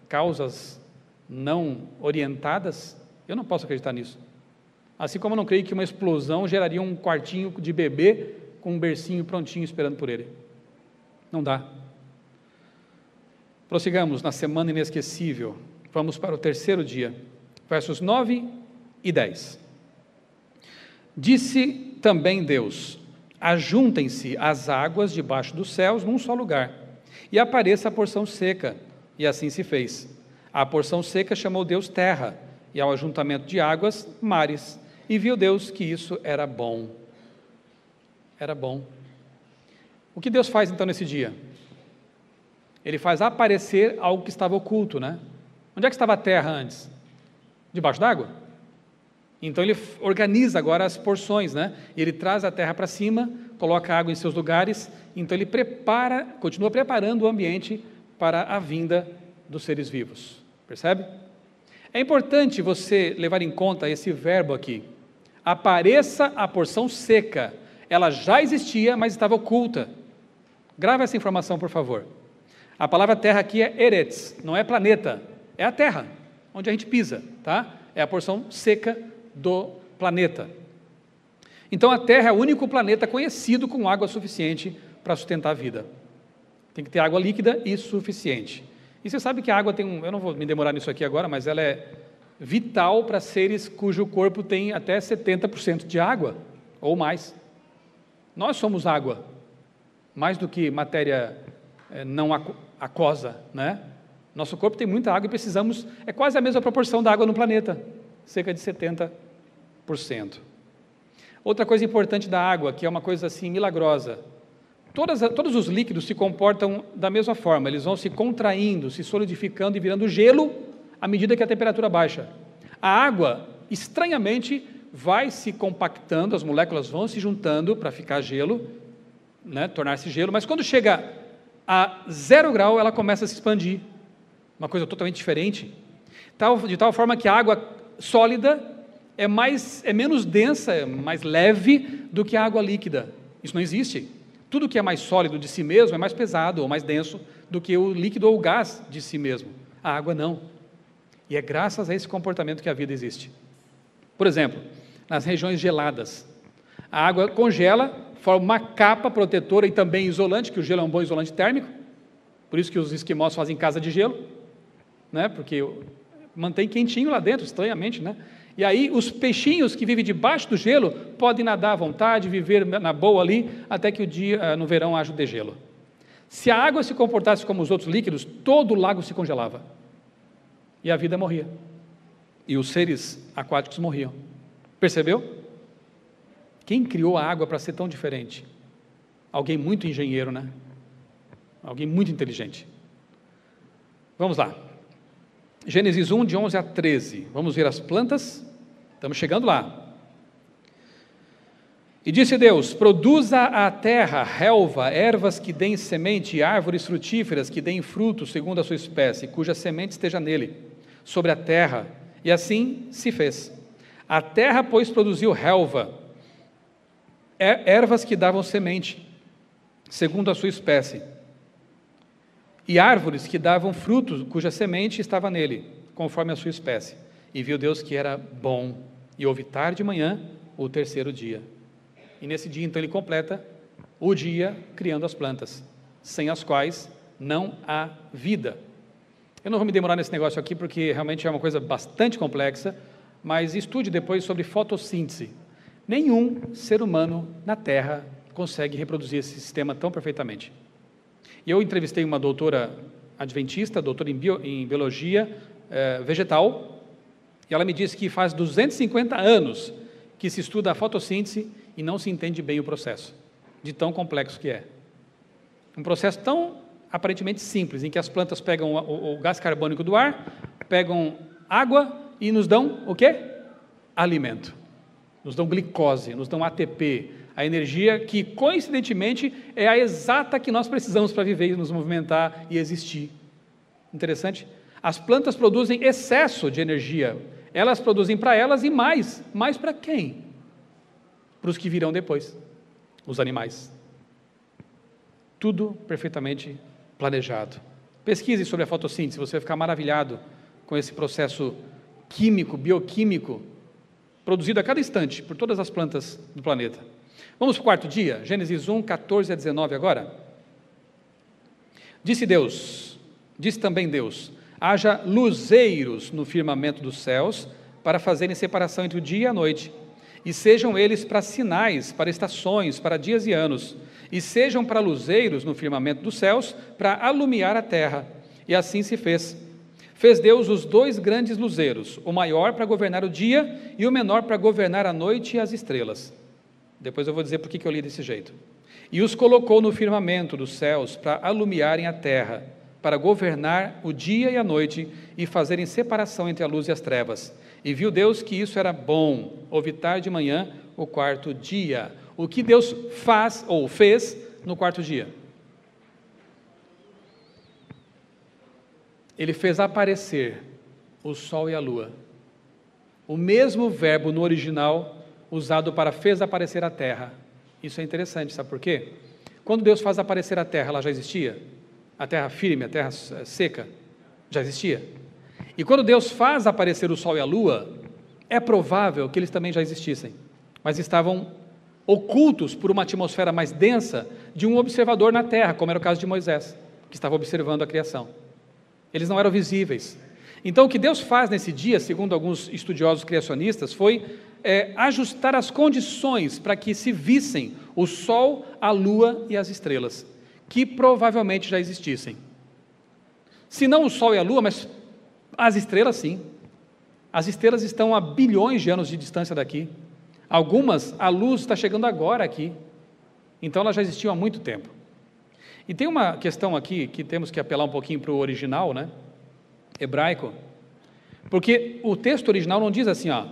causas não orientadas? Eu não posso acreditar nisso. Assim como eu não creio que uma explosão geraria um quartinho de bebê com um bercinho prontinho esperando por ele. Não dá. Prossigamos na semana inesquecível. Vamos para o terceiro dia, versos 9 e 10. Disse também Deus: ajuntem-se as águas debaixo dos céus num só lugar, e apareça a porção seca. E assim se fez. A porção seca chamou Deus terra, e ao ajuntamento de águas, mares. E viu Deus que isso era bom. Era bom. O que Deus faz então nesse dia? Ele faz aparecer algo que estava oculto, né? Onde é que estava a terra antes? Debaixo d'água? Então ele organiza agora as porções, né? E ele traz a terra para cima, coloca a água em seus lugares, então ele continua preparando o ambiente para a vinda dos seres vivos. Percebe? É importante você levar em conta esse verbo aqui. Apareça a porção seca. Ela já existia, mas estava oculta. Grava essa informação, por favor. A palavra terra aqui é eretz, não é planeta, é a terra, onde a gente pisa, tá? É a porção seca do planeta. Então a Terra é o único planeta conhecido com água suficiente para sustentar a vida. Tem que ter água líquida e suficiente. E você sabe que a água tem eu não vou me demorar nisso aqui agora, mas ela é vital para seres cujo corpo tem até 70% de água, ou mais. Nós somos água, mais do que matéria não aquosa, né? Nosso corpo tem muita água e precisamos, é quase a mesma proporção da água no planeta, cerca de 70%. Outra coisa importante da água, que é uma coisa assim milagrosa, todos os líquidos se comportam da mesma forma, eles vão se contraindo, se solidificando e virando gelo à medida que a temperatura baixa. A água, estranhamente, vai se compactando, as moléculas vão se juntando para ficar gelo, né, tornar-se gelo, mas quando chega a 0 grau, ela começa a se expandir, uma coisa totalmente diferente, de tal forma que a água sólida é menos densa, é mais leve do que a água líquida. Isso não existe. Tudo que é mais sólido de si mesmo é mais pesado ou mais denso do que o líquido ou o gás de si mesmo. A água não. E é graças a esse comportamento que a vida existe. Por exemplo, nas regiões geladas, a água congela, forma uma capa protetora e também isolante, que o gelo é um bom isolante térmico, por isso que os esquimós fazem casa de gelo, né? Porque mantém quentinho lá dentro, estranhamente, né? E aí os peixinhos que vivem debaixo do gelo podem nadar à vontade, viver na boa ali, até que o dia, no verão, haja o degelo. Se a água se comportasse como os outros líquidos, todo o lago se congelava. E a vida morria. E os seres aquáticos morriam. Percebeu? Quem criou a água para ser tão diferente? Alguém muito engenheiro, né? Alguém muito inteligente. Vamos lá. Gênesis 1, de 11 a 13. Vamos ver as plantas. Estamos chegando lá. E disse Deus: produza a terra relva, ervas que deem semente, e árvores frutíferas que deem fruto segundo a sua espécie, cuja semente esteja nele, sobre a terra. E assim se fez. A terra, pois, produziu relva, ervas que davam semente, segundo a sua espécie, e árvores que davam frutos, cuja semente estava nele, conforme a sua espécie. E viu Deus que era bom, e houve tarde e manhã o terceiro dia. E nesse dia, então, ele completa o dia criando as plantas, sem as quais não há vida. Eu não vou me demorar nesse negócio aqui, porque realmente é uma coisa bastante complexa, mas estude depois sobre fotossíntese. Nenhum ser humano na Terra consegue reproduzir esse sistema tão perfeitamente. E eu entrevistei uma doutora adventista, doutora em biologia vegetal, e ela me disse que faz 250 anos que se estuda a fotossíntese e não se entende bem o processo, de tão complexo que é. Um processo tão aparentemente simples, em que as plantas pegam o gás carbônico do ar, pegam água e nos dão o quê? Alimento. Nos dão glicose, nos dão ATP, a energia que, coincidentemente, é a exata que nós precisamos para viver, nos movimentar e existir. Interessante? As plantas produzem excesso de energia, elas produzem para elas e mais para quem? Para os que virão depois, os animais. Tudo perfeitamente planejado. Pesquise sobre a fotossíntese, você vai ficar maravilhado com esse processo químico, bioquímico, produzido a cada instante por todas as plantas do planeta. Vamos para o quarto dia, Gênesis 1, 14 a 19 agora. Disse também Deus: haja luzeiros no firmamento dos céus, para fazerem separação entre o dia e a noite, e sejam eles para sinais, para estações, para dias e anos, e sejam para luzeiros no firmamento dos céus, para alumiar a terra. E assim se fez. Fez Deus os 2 grandes luzeiros, o maior para governar o dia e o menor para governar a noite e as estrelas. Depois eu vou dizer por que eu li desse jeito. E os colocou no firmamento dos céus para alumiarem a terra, para governar o dia e a noite e fazerem separação entre a luz e as trevas. E viu Deus que isso era bom. Houve tarde e manhã o quarto dia. O que Deus faz ou fez no quarto dia? Ele fez aparecer o sol e a lua. O mesmo verbo no original usado para fez aparecer a terra. Isso é interessante, sabe por quê? Quando Deus faz aparecer a terra, ela já existia? A terra firme, a terra seca, já existia? E quando Deus faz aparecer o sol e a lua, é provável que eles também já existissem, mas estavam ocultos por uma atmosfera mais densa de um observador na terra, como era o caso de Moisés, que estava observando a criação. Eles não eram visíveis. Então o que Deus faz nesse dia, segundo alguns estudiosos criacionistas, foi ajustar as condições para que se vissem o sol, a lua e as estrelas, que provavelmente já existissem. Se não o Sol e a Lua, mas as estrelas sim. As estrelas estão a bilhões de anos de distância daqui. Algumas, a luz está chegando agora aqui. Então elas já existiam há muito tempo. E tem uma questão aqui que temos que apelar um pouquinho para o original, né? Hebraico. Porque o texto original não diz assim, ó,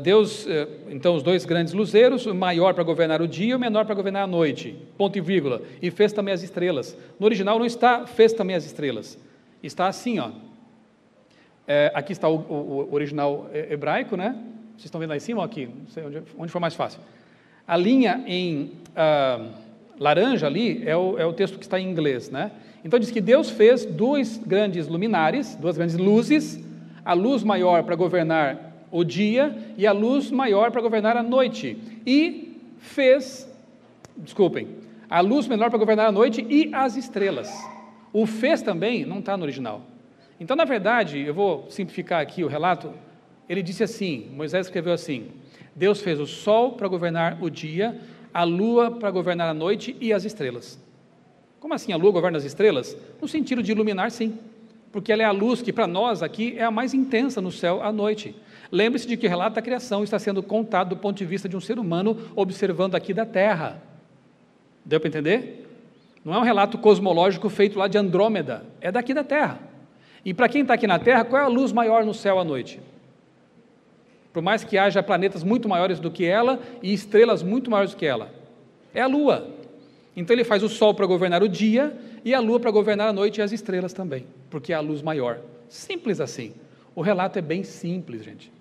Deus, então, os dois grandes luzeiros, o maior para governar o dia e o menor para governar a noite, ponto e vírgula, e fez também as estrelas. No original não está, fez também as estrelas, está assim, ó. Aqui está o original hebraico, né? Vocês estão vendo lá em cima ou aqui? Não sei onde for mais fácil. A linha em laranja ali é o texto que está em inglês, né? Então diz que Deus fez dois grandes luminares, duas grandes luzes, a luz maior para governar o dia e a luz maior para governar a noite. E fez, a luz menor para governar a noite e as estrelas. O fez também não está no original. Então, na verdade, eu vou simplificar aqui o relato, ele disse assim, Moisés escreveu assim, Deus fez o sol para governar o dia, a lua para governar a noite e as estrelas. Como assim a lua governa as estrelas? No sentido de iluminar, sim, porque ela é a luz que para nós aqui é a mais intensa no céu à noite. Lembre-se de que o relato da criação está sendo contado do ponto de vista de um ser humano observando aqui da Terra. Deu para entender? Não é um relato cosmológico feito lá de Andrômeda, é daqui da Terra. E para quem está aqui na Terra, qual é a luz maior no céu à noite? Por mais que haja planetas muito maiores do que ela e estrelas muito maiores do que ela, é a lua. Então ele faz o sol para governar o dia e a lua para governar a noite e as estrelas também, porque é a luz maior. Simples assim. O relato é bem simples, gente.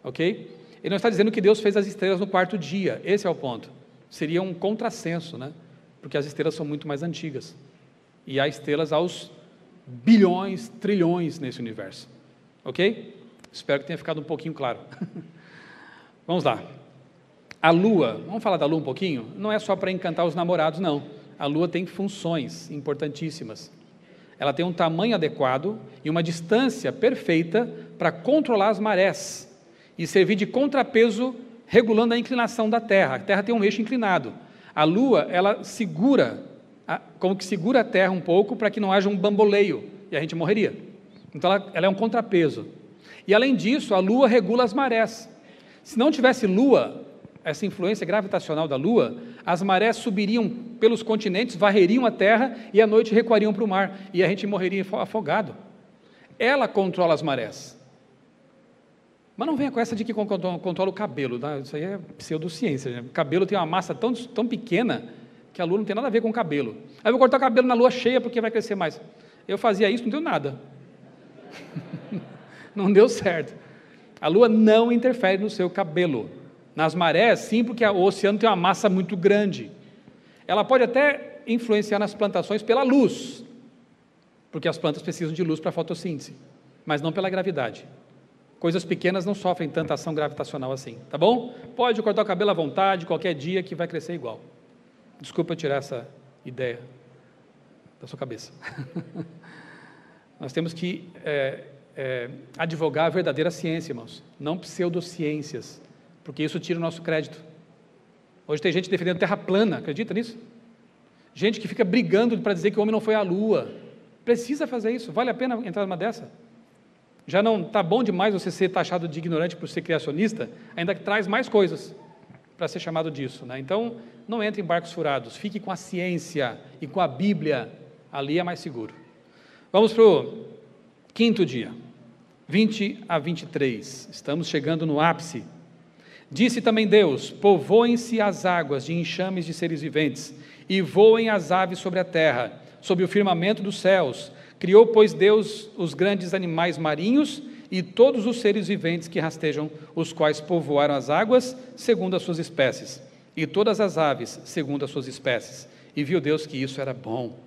Ok? Ele não está dizendo que Deus fez as estrelas no quarto dia, esse é o ponto. Seria um contrassenso, né? Porque as estrelas são muito mais antigas. E há estrelas aos bilhões, trilhões nesse universo. Ok? Espero que tenha ficado um pouquinho claro. Vamos lá. A lua, vamos falar da lua um pouquinho? Não é só para encantar os namorados, não. A lua tem funções importantíssimas. Ela tem um tamanho adequado e uma distância perfeita para controlar as marés e servir de contrapeso regulando a inclinação da Terra. A Terra tem um eixo inclinado. A lua, ela segura, como que segura a Terra um pouco para que não haja um bamboleio e a gente morreria. Então ela é um contrapeso. E além disso, a lua regula as marés. Se não tivesse lua, essa influência gravitacional da lua, as marés subiriam pelos continentes, varreriam a terra e à noite recuariam para o mar e a gente morreria afogado. Ela controla as marés. Mas não venha com essa de que controla o cabelo, tá? Isso aí é pseudociência. Né? O cabelo tem uma massa tão pequena que a lua não tem nada a ver com o cabelo. Aí eu vou cortar o cabelo na lua cheia porque vai crescer mais. Eu fazia isso, não deu nada. Não deu certo. A lua não interfere no seu cabelo. Nas marés, sim, porque o oceano tem uma massa muito grande. Ela pode até influenciar nas plantações pela luz, porque as plantas precisam de luz para a fotossíntese, mas não pela gravidade. Coisas pequenas não sofrem tanta ação gravitacional assim, tá bom? Pode cortar o cabelo à vontade, qualquer dia que vai crescer igual. Desculpa eu tirar essa ideia da sua cabeça. Nós temos que advogar a verdadeira ciência, irmãos, não pseudociências, porque isso tira o nosso crédito. Hoje tem gente defendendo terra plana, acredita nisso? Gente que fica brigando para dizer que o homem não foi à lua. Precisa fazer isso? Vale a pena entrar numa dessa? Já não está bom demais você ser taxado de ignorante por ser criacionista, ainda que traz mais coisas para ser chamado disso, né? Então, não entre em barcos furados, fique com a ciência e com a Bíblia, ali é mais seguro. Vamos para o quinto dia, 20 a 23, estamos chegando no ápice. Disse também Deus, povoem-se as águas de enxames de seres viventes, e voem as aves sobre a terra, sobre o firmamento dos céus. Criou, pois, Deus os grandes animais marinhos e todos os seres viventes que rastejam, os quais povoaram as águas, segundo as suas espécies, e todas as aves, segundo as suas espécies. E viu Deus que isso era bom.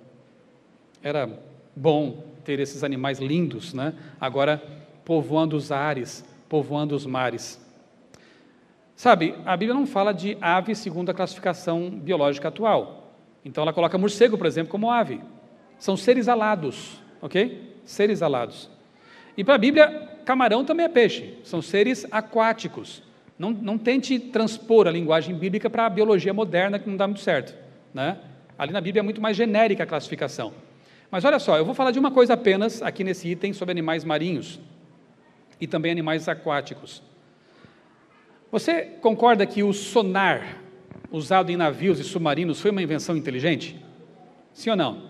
Era bom ter esses animais lindos, né? Agora povoando os ares, povoando os mares. Sabe, a Bíblia não fala de ave segundo a classificação biológica atual. Então ela coloca morcego, por exemplo, como ave. São seres alados, ok? Seres alados. E para a Bíblia, camarão também é peixe. São seres aquáticos. Não tente transpor a linguagem bíblica para a biologia moderna, que não dá muito certo, né? Ali na Bíblia é muito mais genérica a classificação. Mas olha só, eu vou falar de uma coisa apenas aqui nesse item sobre animais marinhos e também animais aquáticos. Você concorda que o sonar usado em navios e submarinos foi uma invenção inteligente? Sim ou não?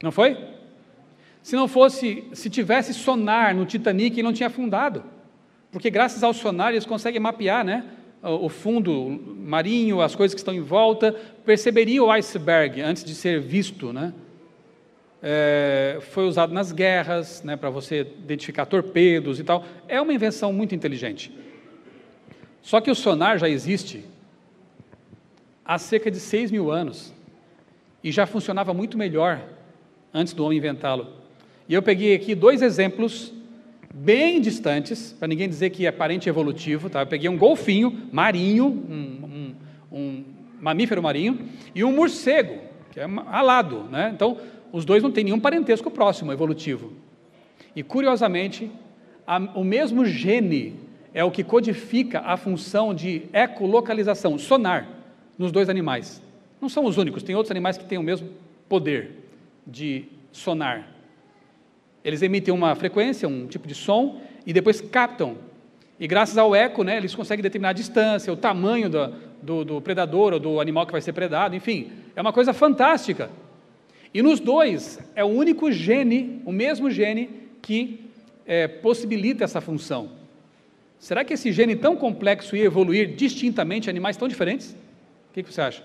Não foi? Se não fosse, se tivesse sonar no Titanic, ele não tinha afundado. Porque graças ao sonar eles conseguem mapear, né, o fundo marinho, as coisas que estão em volta, perceberia o iceberg antes de ser visto, né? Foi usado nas guerras, né, para você identificar torpedos e tal. É uma invenção muito inteligente. Só que o sonar já existe há cerca de 6.000 anos e já funcionava muito melhor antes do homem inventá-lo. E eu peguei aqui 2 exemplos bem distantes, para ninguém dizer que é parente evolutivo, tá? Eu peguei um golfinho marinho, um mamífero marinho, e um morcego, que é alado, né? Então, os dois não têm nenhum parentesco próximo evolutivo. E, curiosamente, o mesmo gene é o que codifica a função de ecolocalização, sonar, nos 2 animais. Não são os únicos, tem outros animais que têm o mesmo poder de sonar. Eles emitem uma frequência, um tipo de som, e depois captam. E graças ao eco, né, eles conseguem determinar a distância, o tamanho do predador ou do animal que vai ser predado, enfim, é uma coisa fantástica. E nos 2, é o único gene, o mesmo gene, que possibilita essa função. Será que esse gene tão complexo ia evoluir distintamente em animais tão diferentes? O que você acha?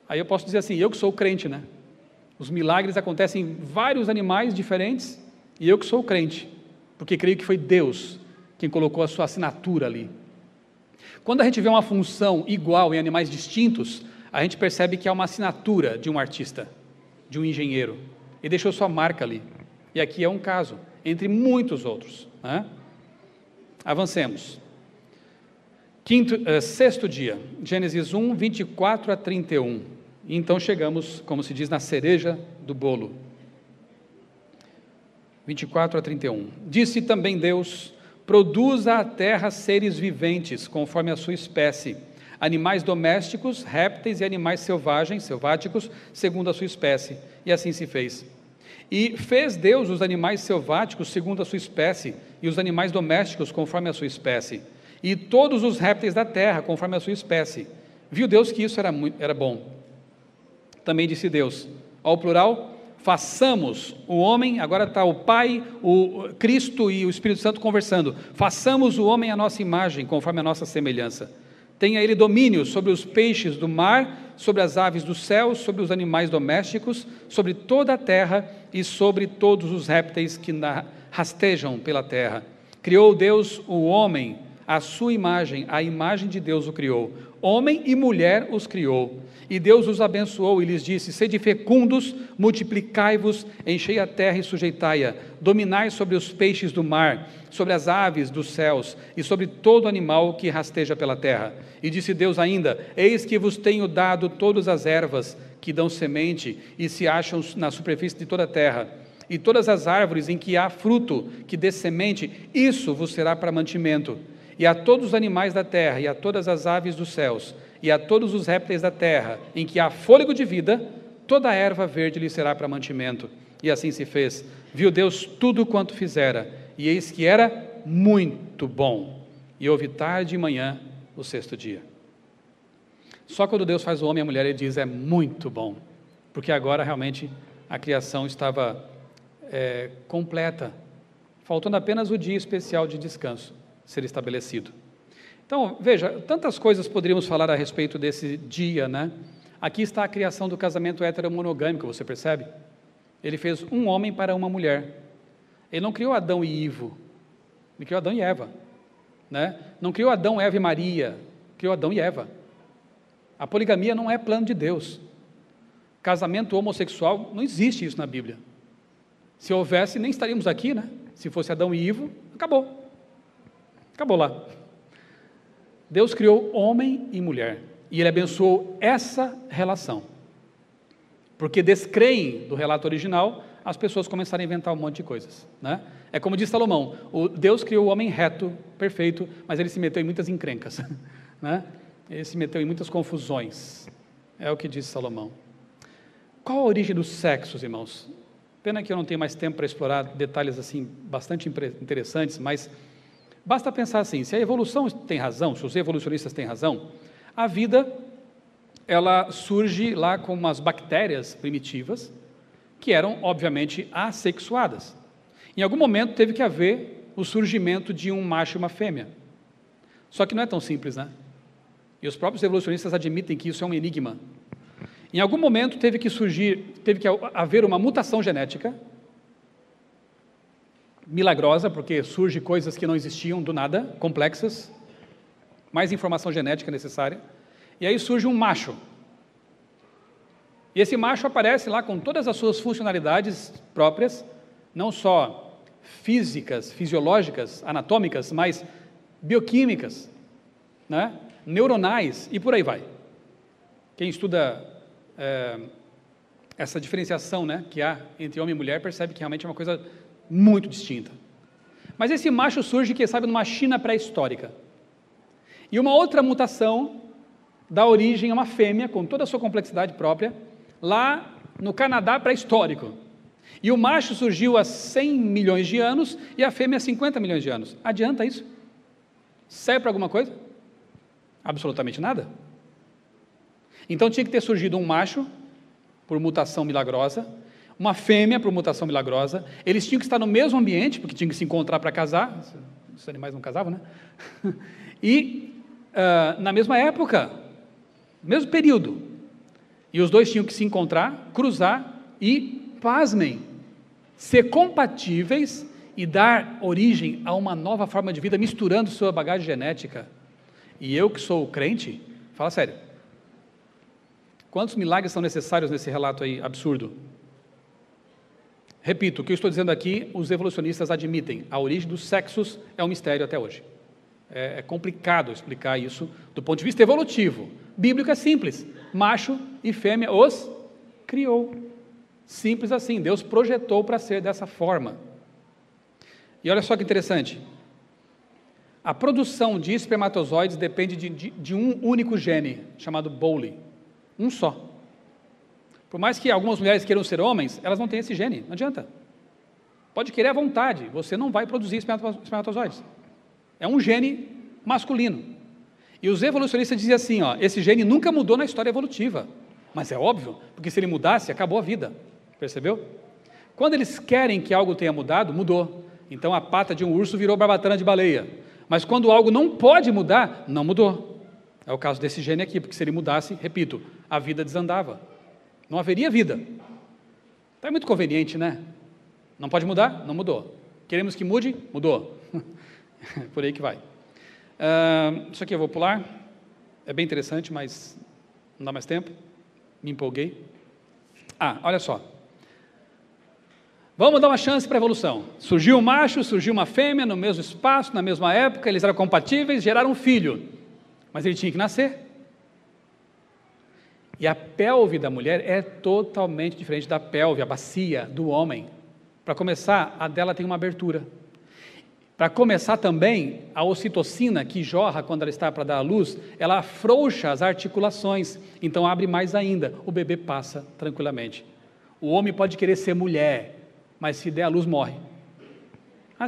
Aí eu posso dizer assim, eu que sou crente, né? Os milagres acontecem em vários animais diferentes, e eu que sou crente, porque creio que foi Deus quem colocou a sua assinatura ali. Quando a gente vê uma função igual em animais distintos, a gente percebe que há uma assinatura de um artista, de um engenheiro, e deixou sua marca ali. E aqui é um caso, entre muitos outros, né? Avancemos. Sexto dia, Gênesis 1, 24 a 31. E então chegamos, como se diz, na cereja do bolo. 24 a 31. Disse também Deus: produza a terra seres viventes, conforme a sua espécie, animais domésticos, répteis e animais selváticos, segundo a sua espécie. E assim se fez. E fez Deus os animais selváticos segundo a sua espécie, e os animais domésticos conforme a sua espécie, e todos os répteis da terra conforme a sua espécie. Viu Deus que isso era bom. Também disse Deus, ao plural, façamos o homem, agora está o Pai, o Cristo e o Espírito Santo conversando, façamos o homem à nossa imagem, conforme a nossa semelhança. Tenha ele domínio sobre os peixes do mar, sobre as aves do céu, sobre os animais domésticos, sobre toda a terra e sobre todos os répteis que rastejam pela terra. Criou Deus o homem, à sua imagem, a imagem de Deus o criou. Homem e mulher os criou. E Deus os abençoou e lhes disse: sede fecundos, multiplicai-vos, enchei a terra e sujeitai-a, dominai sobre os peixes do mar, sobre as aves dos céus e sobre todo animal que rasteja pela terra. E disse Deus ainda: eis que vos tenho dado todas as ervas que dão semente e se acham na superfície de toda a terra, e todas as árvores em que há fruto que dê semente, isso vos será para mantimento. E a todos os animais da terra, e a todas as aves dos céus, e a todos os répteis da terra, em que há fôlego de vida, toda a erva verde lhe será para mantimento. E assim se fez. Viu Deus tudo quanto fizera, e eis que era muito bom. E houve tarde e manhã o sexto dia. Só quando Deus faz o homem e a mulher, ele diz: é muito bom, porque agora realmente a criação estava completa, faltando apenas o dia especial de descanso ser estabelecido. Então, veja, tantas coisas poderíamos falar a respeito desse dia, né? Aqui está a criação do casamento heteromonogâmico, você percebe? Ele fez um homem para uma mulher. Ele não criou Adão e Ivo, ele criou Adão e Eva, né? Não criou Adão, Eva e Maria, criou Adão e Eva. A poligamia não é plano de Deus. Casamento homossexual, não existe isso na Bíblia. Se houvesse, nem estaríamos aqui, né? Se fosse Adão e Ivo, acabou. Acabou lá. Deus criou homem e mulher, e Ele abençoou essa relação. Porque descreem do relato original, as pessoas começaram a inventar um monte de coisas, né? É como diz Salomão, Deus criou o homem reto, perfeito, mas ele se meteu em muitas encrencas, né? Ele se meteu em muitas confusões. É o que diz Salomão. Qual a origem dos sexos, irmãos? Pena que eu não tenho mais tempo para explorar detalhes assim bastante interessantes, mas basta pensar assim, se a evolução tem razão, se os evolucionistas têm razão, a vida, ela surge lá com umas bactérias primitivas, que eram, obviamente, assexuadas. Em algum momento teve que haver o surgimento de um macho e uma fêmea. Só que não é tão simples, né? E os próprios evolucionistas admitem que isso é um enigma. Em algum momento teve que haver uma mutação genética, milagrosa, porque surge coisas que não existiam do nada, complexas, mais informação genética necessária, e aí surge um macho. E esse macho aparece lá com todas as suas funcionalidades próprias, não só físicas, fisiológicas, anatômicas, mas bioquímicas, né? Neuronais, e por aí vai. Quem estuda essa diferenciação, né, que há entre homem e mulher, percebe que realmente é uma coisa muito distinta. Mas esse macho surge, quem sabe, numa China pré-histórica. E uma outra mutação dá origem a uma fêmea, com toda a sua complexidade própria, lá no Canadá pré-histórico. E o macho surgiu há 100 milhões de anos e a fêmea há 50 milhões de anos. Adianta isso? Serve para alguma coisa? Absolutamente nada. Então tinha que ter surgido um macho, por mutação milagrosa, uma fêmea, por mutação milagrosa, eles tinham que estar no mesmo ambiente, porque tinham que se encontrar para casar, os animais não casavam, né? E na mesma época, mesmo período, e os dois tinham que se encontrar, cruzar e, pasmem, ser compatíveis e dar origem a uma nova forma de vida, misturando sua bagagem genética. E eu que sou crente, fala sério, quantos milagres são necessários nesse relato aí absurdo? Repito, o que eu estou dizendo aqui, os evolucionistas admitem, a origem dos sexos é um mistério até hoje. É complicado explicar isso do ponto de vista evolutivo. Bíblico é simples, macho e fêmea os criou. Simples assim, Deus projetou para ser dessa forma. E olha só que interessante, a produção de espermatozoides depende de um único gene, chamado Bowley. Um só. Por mais que algumas mulheres queiram ser homens, elas não têm esse gene, não adianta. Pode querer à vontade, você não vai produzir espermatozoides. É um gene masculino. E os evolucionistas dizem assim, esse gene nunca mudou na história evolutiva. Mas é óbvio, porque se ele mudasse, acabou a vida. Percebeu? Quando eles querem que algo tenha mudado, mudou. Então a pata de um urso virou barbatana de baleia. Mas quando algo não pode mudar, não mudou. É o caso desse gene aqui, porque se ele mudasse, repito, a vida desandava. Não haveria vida. Então é muito conveniente, né? Não pode mudar? Não mudou. Queremos que mude? Mudou. Por aí que vai. Isso aqui eu vou pular. É bem interessante, mas não dá mais tempo. Me empolguei. Olha só. Vamos dar uma chance para a evolução. Surgiu um macho, surgiu uma fêmea no mesmo espaço, na mesma época, eles eram compatíveis, geraram um filho. Mas ele tinha que nascer. E a pelve da mulher é totalmente diferente da pelve, a bacia do homem. Para começar, a dela tem uma abertura. Para começar também, a ocitocina que jorra quando ela está para dar à luz, ela afrouxa as articulações, então abre mais ainda, o bebê passa tranquilamente. O homem pode querer ser mulher, mas se der à luz morre.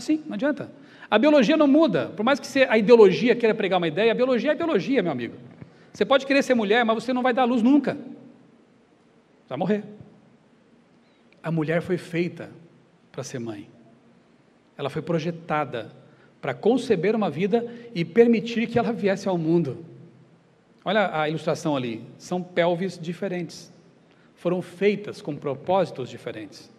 Sim, não adianta. A biologia não muda, por mais que a ideologia queira pregar uma ideia, a biologia é biologia, meu amigo. Você pode querer ser mulher, mas você não vai dar à luz nunca. Vai morrer. A mulher foi feita para ser mãe. Ela foi projetada para conceber uma vida e permitir que ela viesse ao mundo. Olha a ilustração ali, são pelvis diferentes. Foram feitas com propósitos diferentes.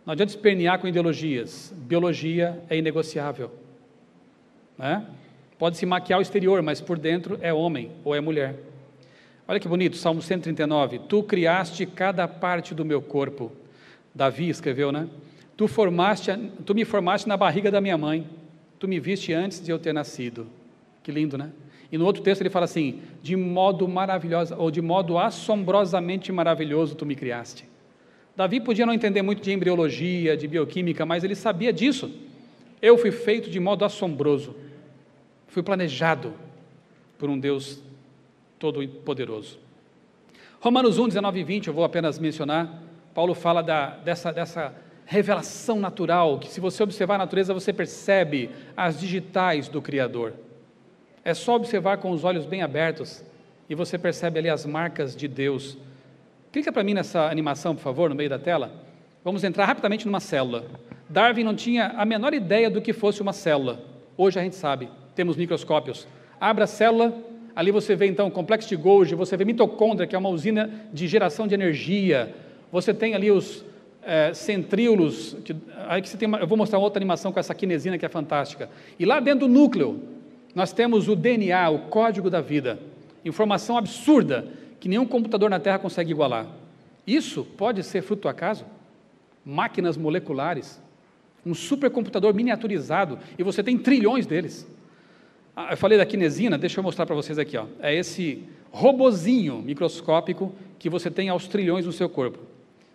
Não adianta espernear com ideologias. Biologia é inegociável. Né? Pode-se maquiar o exterior, mas por dentro é homem ou é mulher. Olha que bonito, Salmo 139. Tu criaste cada parte do meu corpo. Davi escreveu, né? Tu me formaste na barriga da minha mãe. Tu me viste antes de eu ter nascido. Que lindo, né? E no outro texto ele fala assim, de modo maravilhoso, ou de modo assombrosamente maravilhoso tu me criaste. Davi podia não entender muito de embriologia, de bioquímica, mas ele sabia disso. Eu fui feito de modo assombroso. Fui planejado por um Deus todo-poderoso. Romanos 1, 19 e 20, eu vou apenas mencionar. Paulo fala dessa revelação natural, que se você observar a natureza, você percebe as digitais do Criador. É só observar com os olhos bem abertos, e você percebe ali as marcas de Deus. Clica para mim nessa animação, por favor, no meio da tela. Vamos entrar rapidamente numa célula. Darwin não tinha a menor ideia do que fosse uma célula. Hoje a gente sabe, temos microscópios. Abra a célula, ali você vê então o complexo de Golgi, você vê mitocôndria, que é uma usina de geração de energia. Você tem ali os centríolos, aí que você tem eu vou mostrar outra animação com essa quinesina que é fantástica. E lá dentro do núcleo, nós temos o DNA, o código da vida. Informação absurda, que nenhum computador na Terra consegue igualar. Isso pode ser fruto do acaso? Máquinas moleculares, um supercomputador miniaturizado, e você tem trilhões deles. Eu falei da quinesina, deixa eu mostrar para vocês aqui, ó. É esse robozinho microscópico que você tem aos trilhões no seu corpo.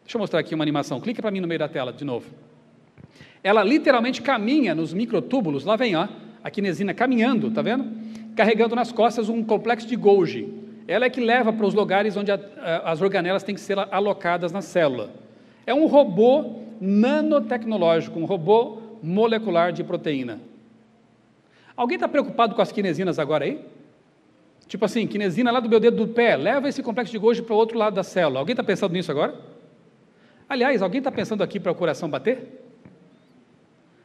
Deixa eu mostrar aqui uma animação, clica para mim no meio da tela, de novo. Ela literalmente caminha nos microtúbulos, lá vem, ó, a quinesina caminhando, tá vendo? Carregando nas costas um complexo de Golgi. Ela é que leva para os lugares onde as organelas têm que ser alocadas na célula. É um robô nanotecnológico, um robô molecular de proteína. Alguém está preocupado com as quinesinas agora aí? Tipo assim, quinesina lá do meu dedo do pé, leva esse complexo de Golgi para o outro lado da célula. Alguém está pensando nisso agora? Aliás, alguém está pensando aqui para o coração bater?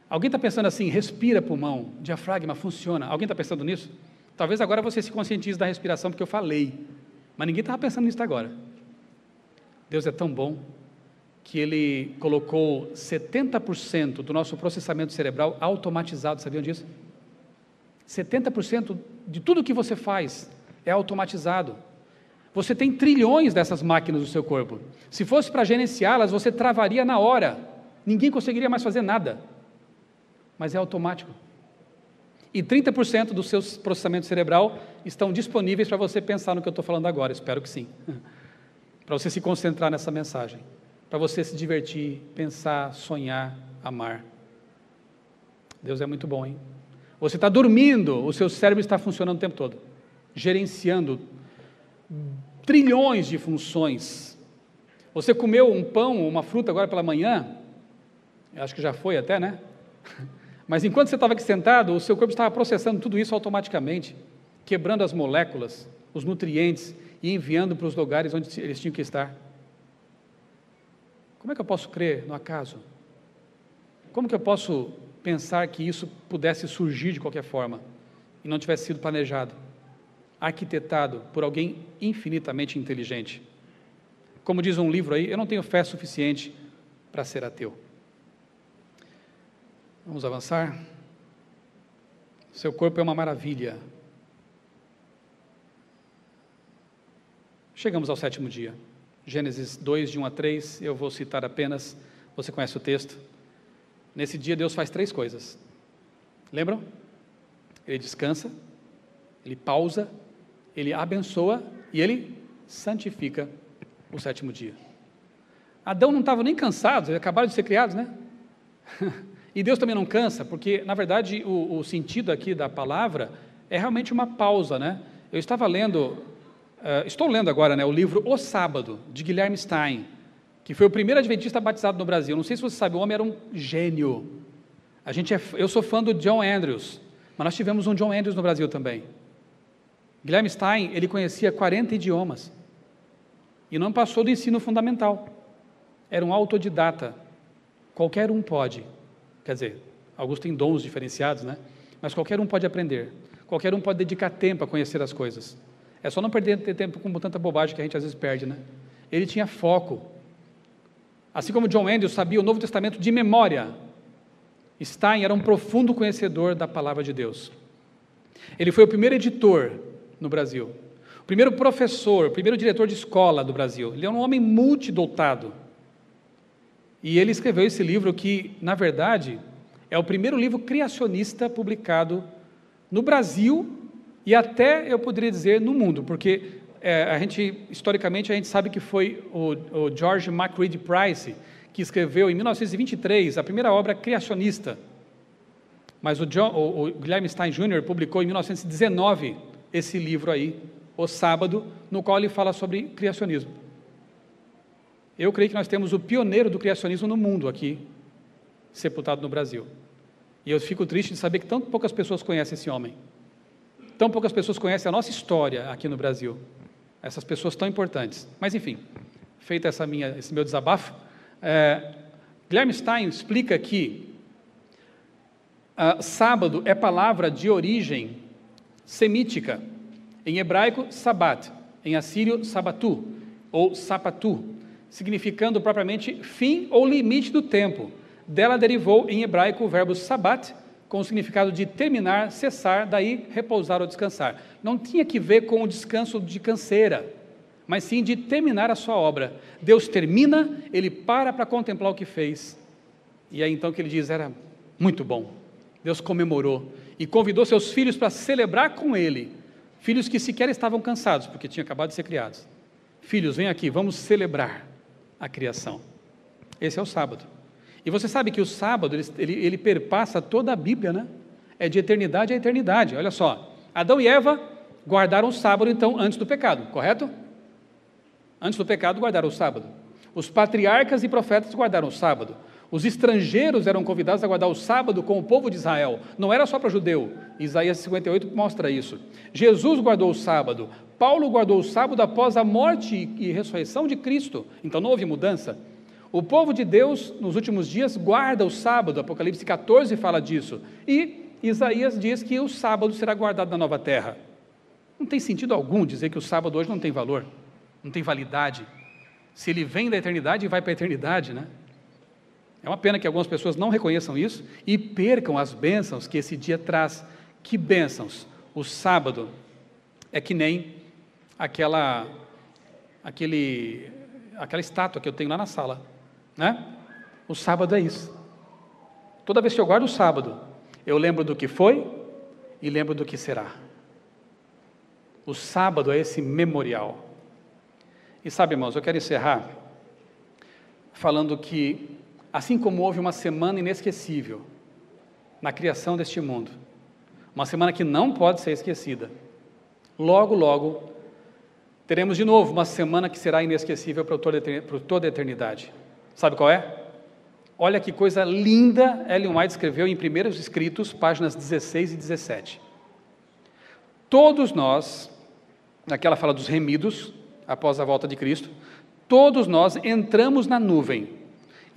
Alguém está pensando assim, respira pulmão, diafragma, funciona. Alguém está pensando nisso? Talvez agora você se conscientize da respiração, porque eu falei. Mas ninguém estava pensando nisso agora. Deus é tão bom que Ele colocou 70% do nosso processamento cerebral automatizado, sabiam disso? 70% de tudo que você faz é automatizado. Você tem trilhões dessas máquinas no seu corpo. Se fosse para gerenciá-las, você travaria na hora. Ninguém conseguiria mais fazer nada. Mas é automático. E 30% do seu processamento cerebral estão disponíveis para você pensar no que eu estou falando agora, espero que sim. Para você se concentrar nessa mensagem. Para você se divertir, pensar, sonhar, amar. Deus é muito bom, hein? Você está dormindo, o seu cérebro está funcionando o tempo todo. Gerenciando trilhões de funções. Você comeu um pão, uma fruta agora pela manhã, eu acho que já foi até, né? Mas enquanto você estava aqui sentado, o seu corpo estava processando tudo isso automaticamente, quebrando as moléculas, os nutrientes e enviando para os lugares onde eles tinham que estar. Como é que eu posso crer no acaso? Como que eu posso pensar que isso pudesse surgir de qualquer forma e não tivesse sido planejado, arquitetado por alguém infinitamente inteligente? Como diz um livro aí, eu não tenho fé suficiente para ser ateu. Vamos avançar? Seu corpo é uma maravilha. Chegamos ao 7º dia. Gênesis 2, de 1 a 3, eu vou citar apenas, você conhece o texto. Nesse dia Deus faz 3 coisas. Lembram? Ele descansa, Ele pausa, Ele abençoa e Ele santifica o 7º dia. Adão não estava nem cansado, eles acabaram de ser criados, né? E Deus também não cansa, porque, na verdade, o sentido aqui da palavra é realmente uma pausa, né? Eu estava lendo, estou lendo agora, né, o livro O Sábado, de Guilherme Stein, que foi o primeiro adventista batizado no Brasil. Não sei se você sabe, o homem era um gênio. Eu sou fã do John Andrews, mas nós tivemos um John Andrews no Brasil também. Guilherme Stein, ele conhecia 40 idiomas, e não passou do ensino fundamental. Era um autodidata. Qualquer um pode. Quer dizer, alguns têm dons diferenciados, né? Mas qualquer um pode aprender. Qualquer um pode dedicar tempo a conhecer as coisas. É só não perder tempo com tanta bobagem que a gente às vezes perde, né? Ele tinha foco. Assim como John Andrews sabia o Novo Testamento de memória, Stein era um profundo conhecedor da palavra de Deus. Ele foi o primeiro editor no Brasil, o primeiro professor, o primeiro diretor de escola do Brasil. Ele é um homem multidotado. E ele escreveu esse livro que, na verdade, é o primeiro livro criacionista publicado no Brasil e até, eu poderia dizer, no mundo, porque historicamente, a gente sabe que foi o George MacReady Price que escreveu em 1923 a primeira obra criacionista, mas o Guilherme Stein Jr. publicou em 1919 esse livro aí, O Sábado, no qual ele fala sobre criacionismo. Eu creio que nós temos o pioneiro do criacionismo no mundo aqui, sepultado no Brasil. E eu fico triste de saber que tão poucas pessoas conhecem esse homem. Tão poucas pessoas conhecem a nossa história aqui no Brasil. Essas pessoas tão importantes. Mas enfim, feito esse meu desabafo, Guilherme Stein explica que sábado é palavra de origem semítica. Em hebraico, sabat. Em assírio, sabatu, ou sapatu, significando propriamente fim ou limite do tempo. Dela derivou em hebraico o verbo sabat, com o significado de terminar, cessar, daí repousar ou descansar. Não tinha que ver com o descanso de canseira, mas sim de terminar a sua obra. Deus termina, ele para contemplar o que fez. E aí então que ele diz, era muito bom. Deus comemorou e convidou seus filhos para celebrar com ele. Filhos que sequer estavam cansados, porque tinham acabado de ser criados. Filhos, vem aqui, vamos celebrar a criação. Esse é o sábado. E você sabe que o sábado, ele perpassa toda a Bíblia, né? É de eternidade a eternidade. Olha só, Adão e Eva guardaram o sábado, então, antes do pecado, correto? Antes do pecado, guardaram o sábado. Os patriarcas e profetas guardaram o sábado. Os estrangeiros eram convidados a guardar o sábado com o povo de Israel. Não era só para judeu. Isaías 58 mostra isso. Jesus guardou o sábado. Paulo guardou o sábado após a morte e ressurreição de Cristo. Então não houve mudança. O povo de Deus, nos últimos dias, guarda o sábado. Apocalipse 14 fala disso. E Isaías diz que o sábado será guardado na nova terra. Não tem sentido algum dizer que o sábado hoje não tem valor, não tem validade. Se ele vem da eternidade e vai para a eternidade, né? É uma pena que algumas pessoas não reconheçam isso e percam as bênçãos que esse dia traz. Que bênçãos! O sábado é que nem aquela estátua que eu tenho lá na sala, né? O sábado é isso. Toda vez que eu guardo o sábado, eu lembro do que foi e lembro do que será. O sábado é esse memorial. E sabe, irmãos, eu quero encerrar falando que assim como houve uma semana inesquecível na criação deste mundo, uma semana que não pode ser esquecida, logo, logo, teremos de novo uma semana que será inesquecível por toda a eternidade. Sabe qual é? Olha que coisa linda Ellen White escreveu em Primeiros Escritos, páginas 16 e 17. Todos nós, naquela fala dos remidos, após a volta de Cristo, todos nós entramos na nuvem,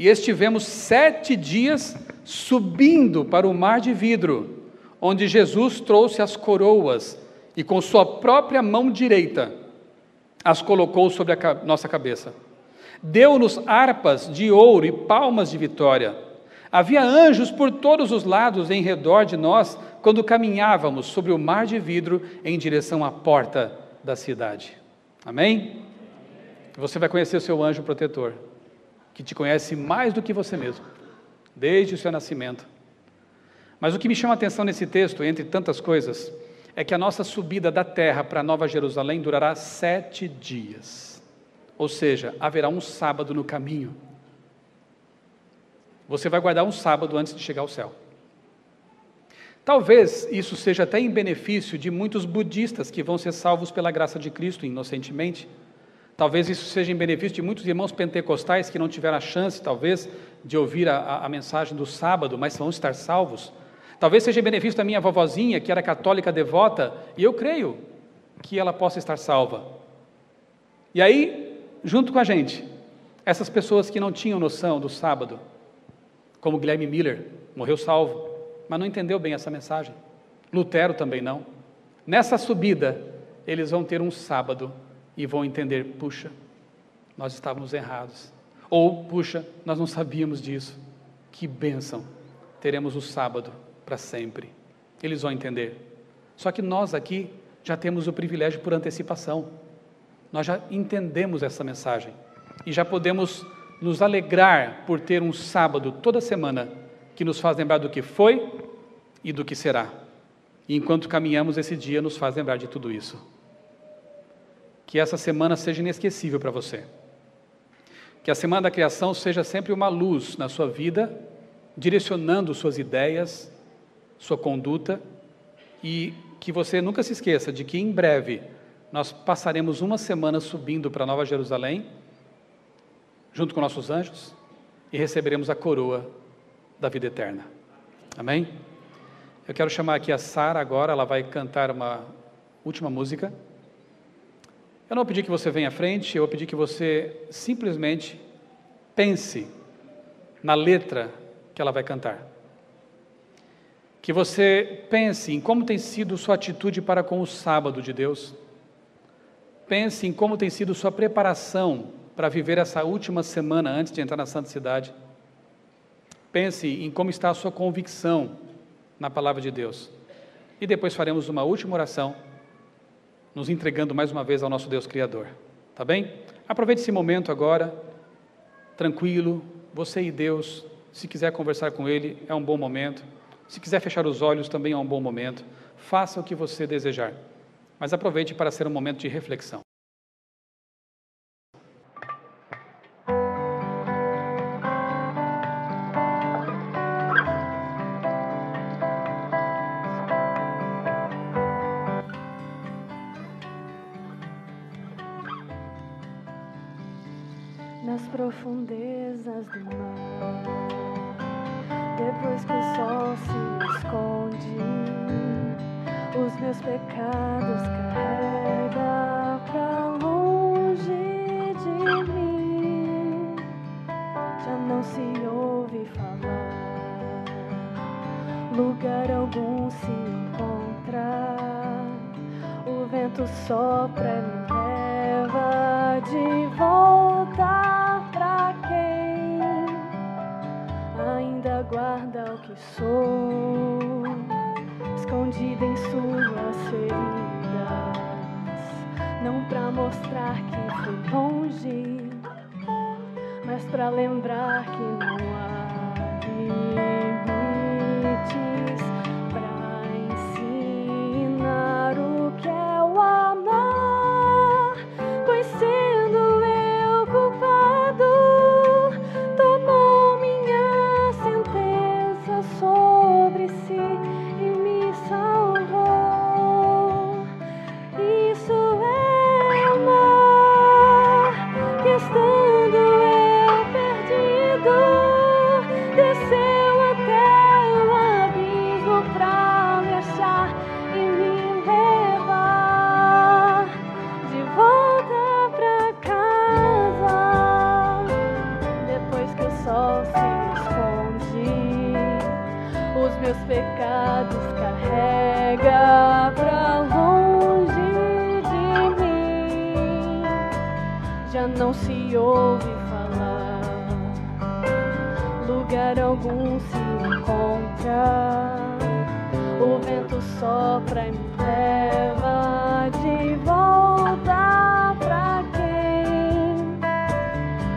e estivemos 7 dias subindo para o mar de vidro, onde Jesus trouxe as coroas e com sua própria mão direita as colocou sobre a nossa cabeça. Deu-nos harpas de ouro e palmas de vitória. Havia anjos por todos os lados em redor de nós quando caminhávamos sobre o mar de vidro em direção à porta da cidade. Amém? Você vai conhecer o seu anjo protetor, que te conhece mais do que você mesmo, desde o seu nascimento. Mas o que me chama a atenção nesse texto, entre tantas coisas, é que a nossa subida da terra para Nova Jerusalém durará 7 dias. Ou seja, haverá um sábado no caminho. Você vai guardar um sábado antes de chegar ao céu. Talvez isso seja até em benefício de muitos budistas que vão ser salvos pela graça de Cristo inocentemente. Talvez isso seja em benefício de muitos irmãos pentecostais que não tiveram a chance, talvez, de ouvir a mensagem do sábado, mas vão estar salvos. Talvez seja em benefício da minha vovozinha, que era católica devota, e eu creio que ela possa estar salva. E aí, junto com a gente, essas pessoas que não tinham noção do sábado, como Guilherme Miller, morreu salvo, mas não entendeu bem essa mensagem. Lutero também não. Nessa subida, eles vão ter um sábado e vão entender, puxa, nós estávamos errados. Ou, puxa, nós não sabíamos disso. Que bênção, teremos o sábado para sempre. Eles vão entender. Só que nós aqui já temos o privilégio por antecipação. Nós já entendemos essa mensagem e já podemos nos alegrar por ter um sábado toda semana que nos faz lembrar do que foi e do que será. E enquanto caminhamos esse dia, nos faz lembrar de tudo isso. Que essa semana seja inesquecível para você. Que a semana da criação seja sempre uma luz na sua vida, direcionando suas ideias, sua conduta, e que você nunca se esqueça de que em breve nós passaremos uma semana subindo para Nova Jerusalém, junto com nossos anjos, e receberemos a coroa da vida eterna. Amém? Eu quero chamar aqui a Sara agora, ela vai cantar uma última música. Eu não vou pedir que você venha à frente, eu vou pedir que você simplesmente pense na letra que ela vai cantar. Que você pense em como tem sido sua atitude para com o sábado de Deus. Pense em como tem sido sua preparação para viver essa última semana antes de entrar na Santa Cidade. Pense em como está a sua convicção na palavra de Deus. E depois faremos uma última oração, nos entregando mais uma vez ao nosso Deus Criador. Tá bem? Aproveite esse momento agora, tranquilo, você e Deus. Se quiser conversar com Ele, é um bom momento. Se quiser fechar os olhos, também é um bom momento. Faça o que você desejar, mas aproveite para ser um momento de reflexão. Nas profundezas do mar, depois que o sol se esconde, os meus pecados carrega pra longe de mim. Já não se ouve falar, lugar algum se encontra. O vento sopra e me leva de volta. Ainda guarda o que sou, escondida em suas feridas, não pra mostrar que fui longe, mas pra lembrar que não há limites, pra ensinar o que é o amar, pois sendo eu culpado, tomou sobre si e me salvou. Isso é amar, que estando eu perdido, desceu até o abismo pra me achar e me levar de volta pra casa. Depois que o sol se esconde, os meus pecados carrega pra longe de mim. Já não se ouve falar, lugar algum se encontra. O vento sopra e me leva de volta pra quem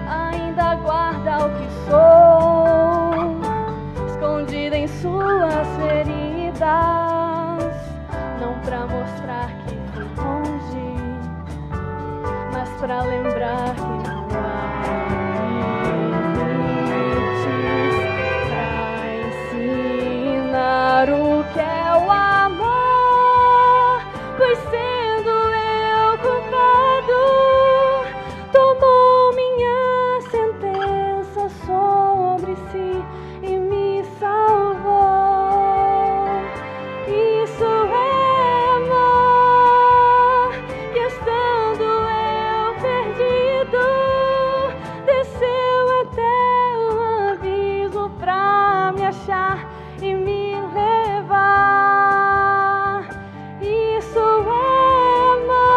ainda guarda o que sou, escondida em suas feridas, não pra mostrar que fui longe, mas pra lembrar que não há limites, pra ensinar o que é o amar, pois sendo eu culpado, tomou minha sentença sobre si e me salvou. Isso é amar, que estando eu perdido, desceu até o abismo pra me achar e me levar. Isso é amar,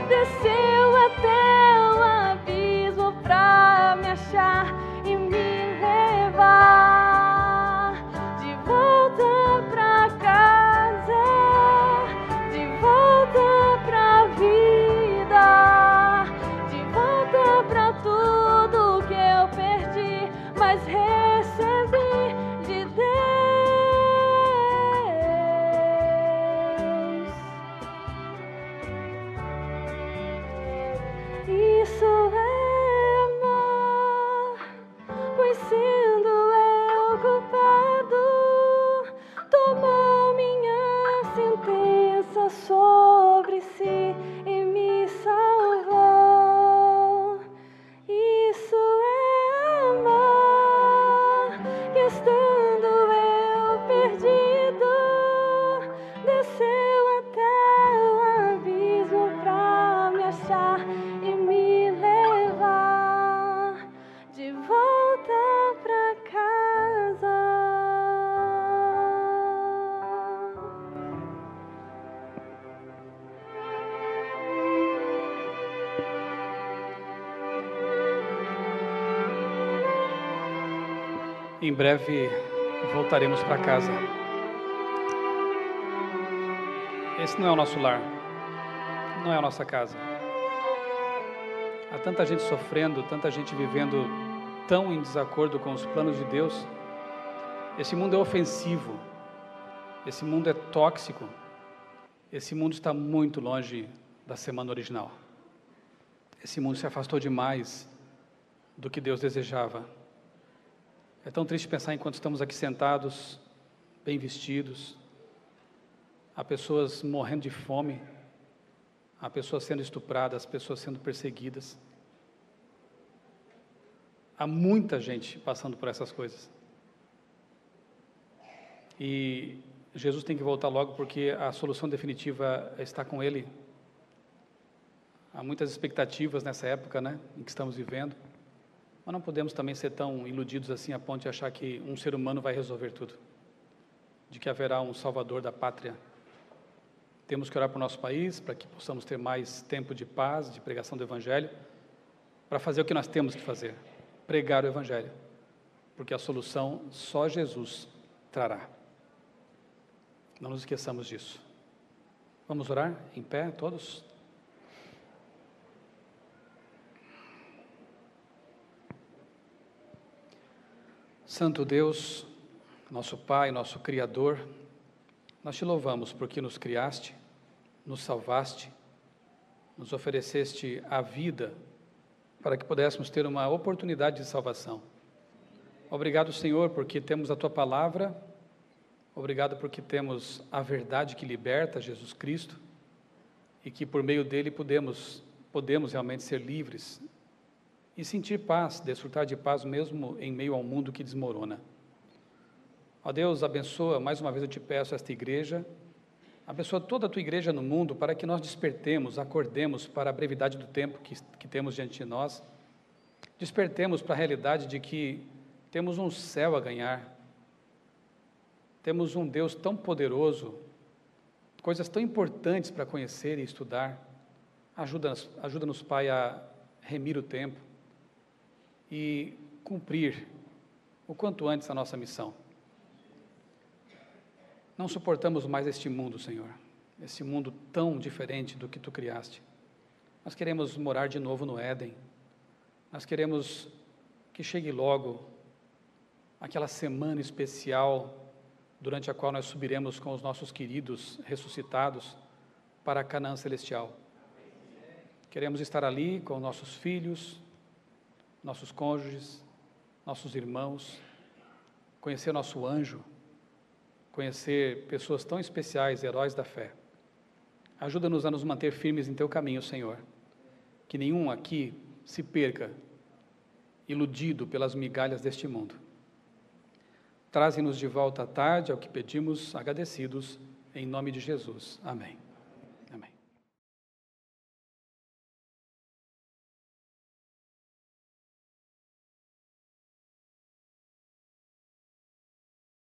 desceu até o abismo pra me achar e me levar de volta pra casa, de volta pra vida, de volta pra tudo que eu perdi, mas recebi de Deus. Isso é amar, pois sendo eu culpado, Em breve voltaremos para casa. Esse não é o nosso lar, não é a nossa casa. Há tanta gente sofrendo, tanta gente vivendo tão em desacordo com os planos de Deus. Esse mundo é ofensivo, esse mundo é tóxico, esse mundo está muito longe da semana original. Esse mundo se afastou demais do que Deus desejava. É tão triste pensar enquanto estamos aqui sentados, bem vestidos, há pessoas morrendo de fome, há pessoas sendo estupradas, pessoas sendo perseguidas. Há muita gente passando por essas coisas. E Jesus tem que voltar logo porque a solução definitiva está com Ele. Há muitas expectativas nessa época, né, em que estamos vivendo. Mas não podemos também ser tão iludidos assim a ponto de achar que um ser humano vai resolver tudo. De que haverá um salvador da pátria. Temos que orar para o nosso país, para que possamos ter mais tempo de paz, de pregação do Evangelho, para fazer o que nós temos que fazer, pregar o Evangelho, porque a solução só Jesus trará. Não nos esqueçamos disso. Vamos orar em pé, todos? Santo Deus, nosso Pai, nosso Criador, nós te louvamos porque nos criaste, nos salvaste, nos ofereceste a vida para que pudéssemos ter uma oportunidade de salvação. Obrigado, Senhor, porque temos a Tua Palavra, obrigado porque temos a verdade que liberta, Jesus Cristo, e que por meio dele podemos realmente ser livres e sentir paz, desfrutar de paz mesmo em meio ao mundo que desmorona. Ó Deus, abençoa, mais uma vez eu te peço, esta igreja, abençoa toda a tua igreja no mundo para que nós despertemos, acordemos para a brevidade do tempo que temos diante de nós, despertemos para a realidade de que temos um céu a ganhar, temos um Deus tão poderoso, coisas tão importantes para conhecer e estudar. Ajuda-nos, Pai, a remir o tempo e cumprir o quanto antes a nossa missão. Não suportamos mais este mundo, Senhor, esse mundo tão diferente do que Tu criaste. Nós queremos morar de novo no Éden, nós queremos que chegue logo aquela semana especial durante a qual nós subiremos com os nossos queridos ressuscitados para a Canaã celestial. Queremos estar ali com nossos filhos, nossos cônjuges, nossos irmãos, conhecer nosso anjo, conhecer pessoas tão especiais, heróis da fé. Ajuda-nos a nos manter firmes em Teu caminho, Senhor. Que nenhum aqui se perca, iludido pelas migalhas deste mundo. Traze-nos de volta à tarde, ao que pedimos, agradecidos, em nome de Jesus. Amém.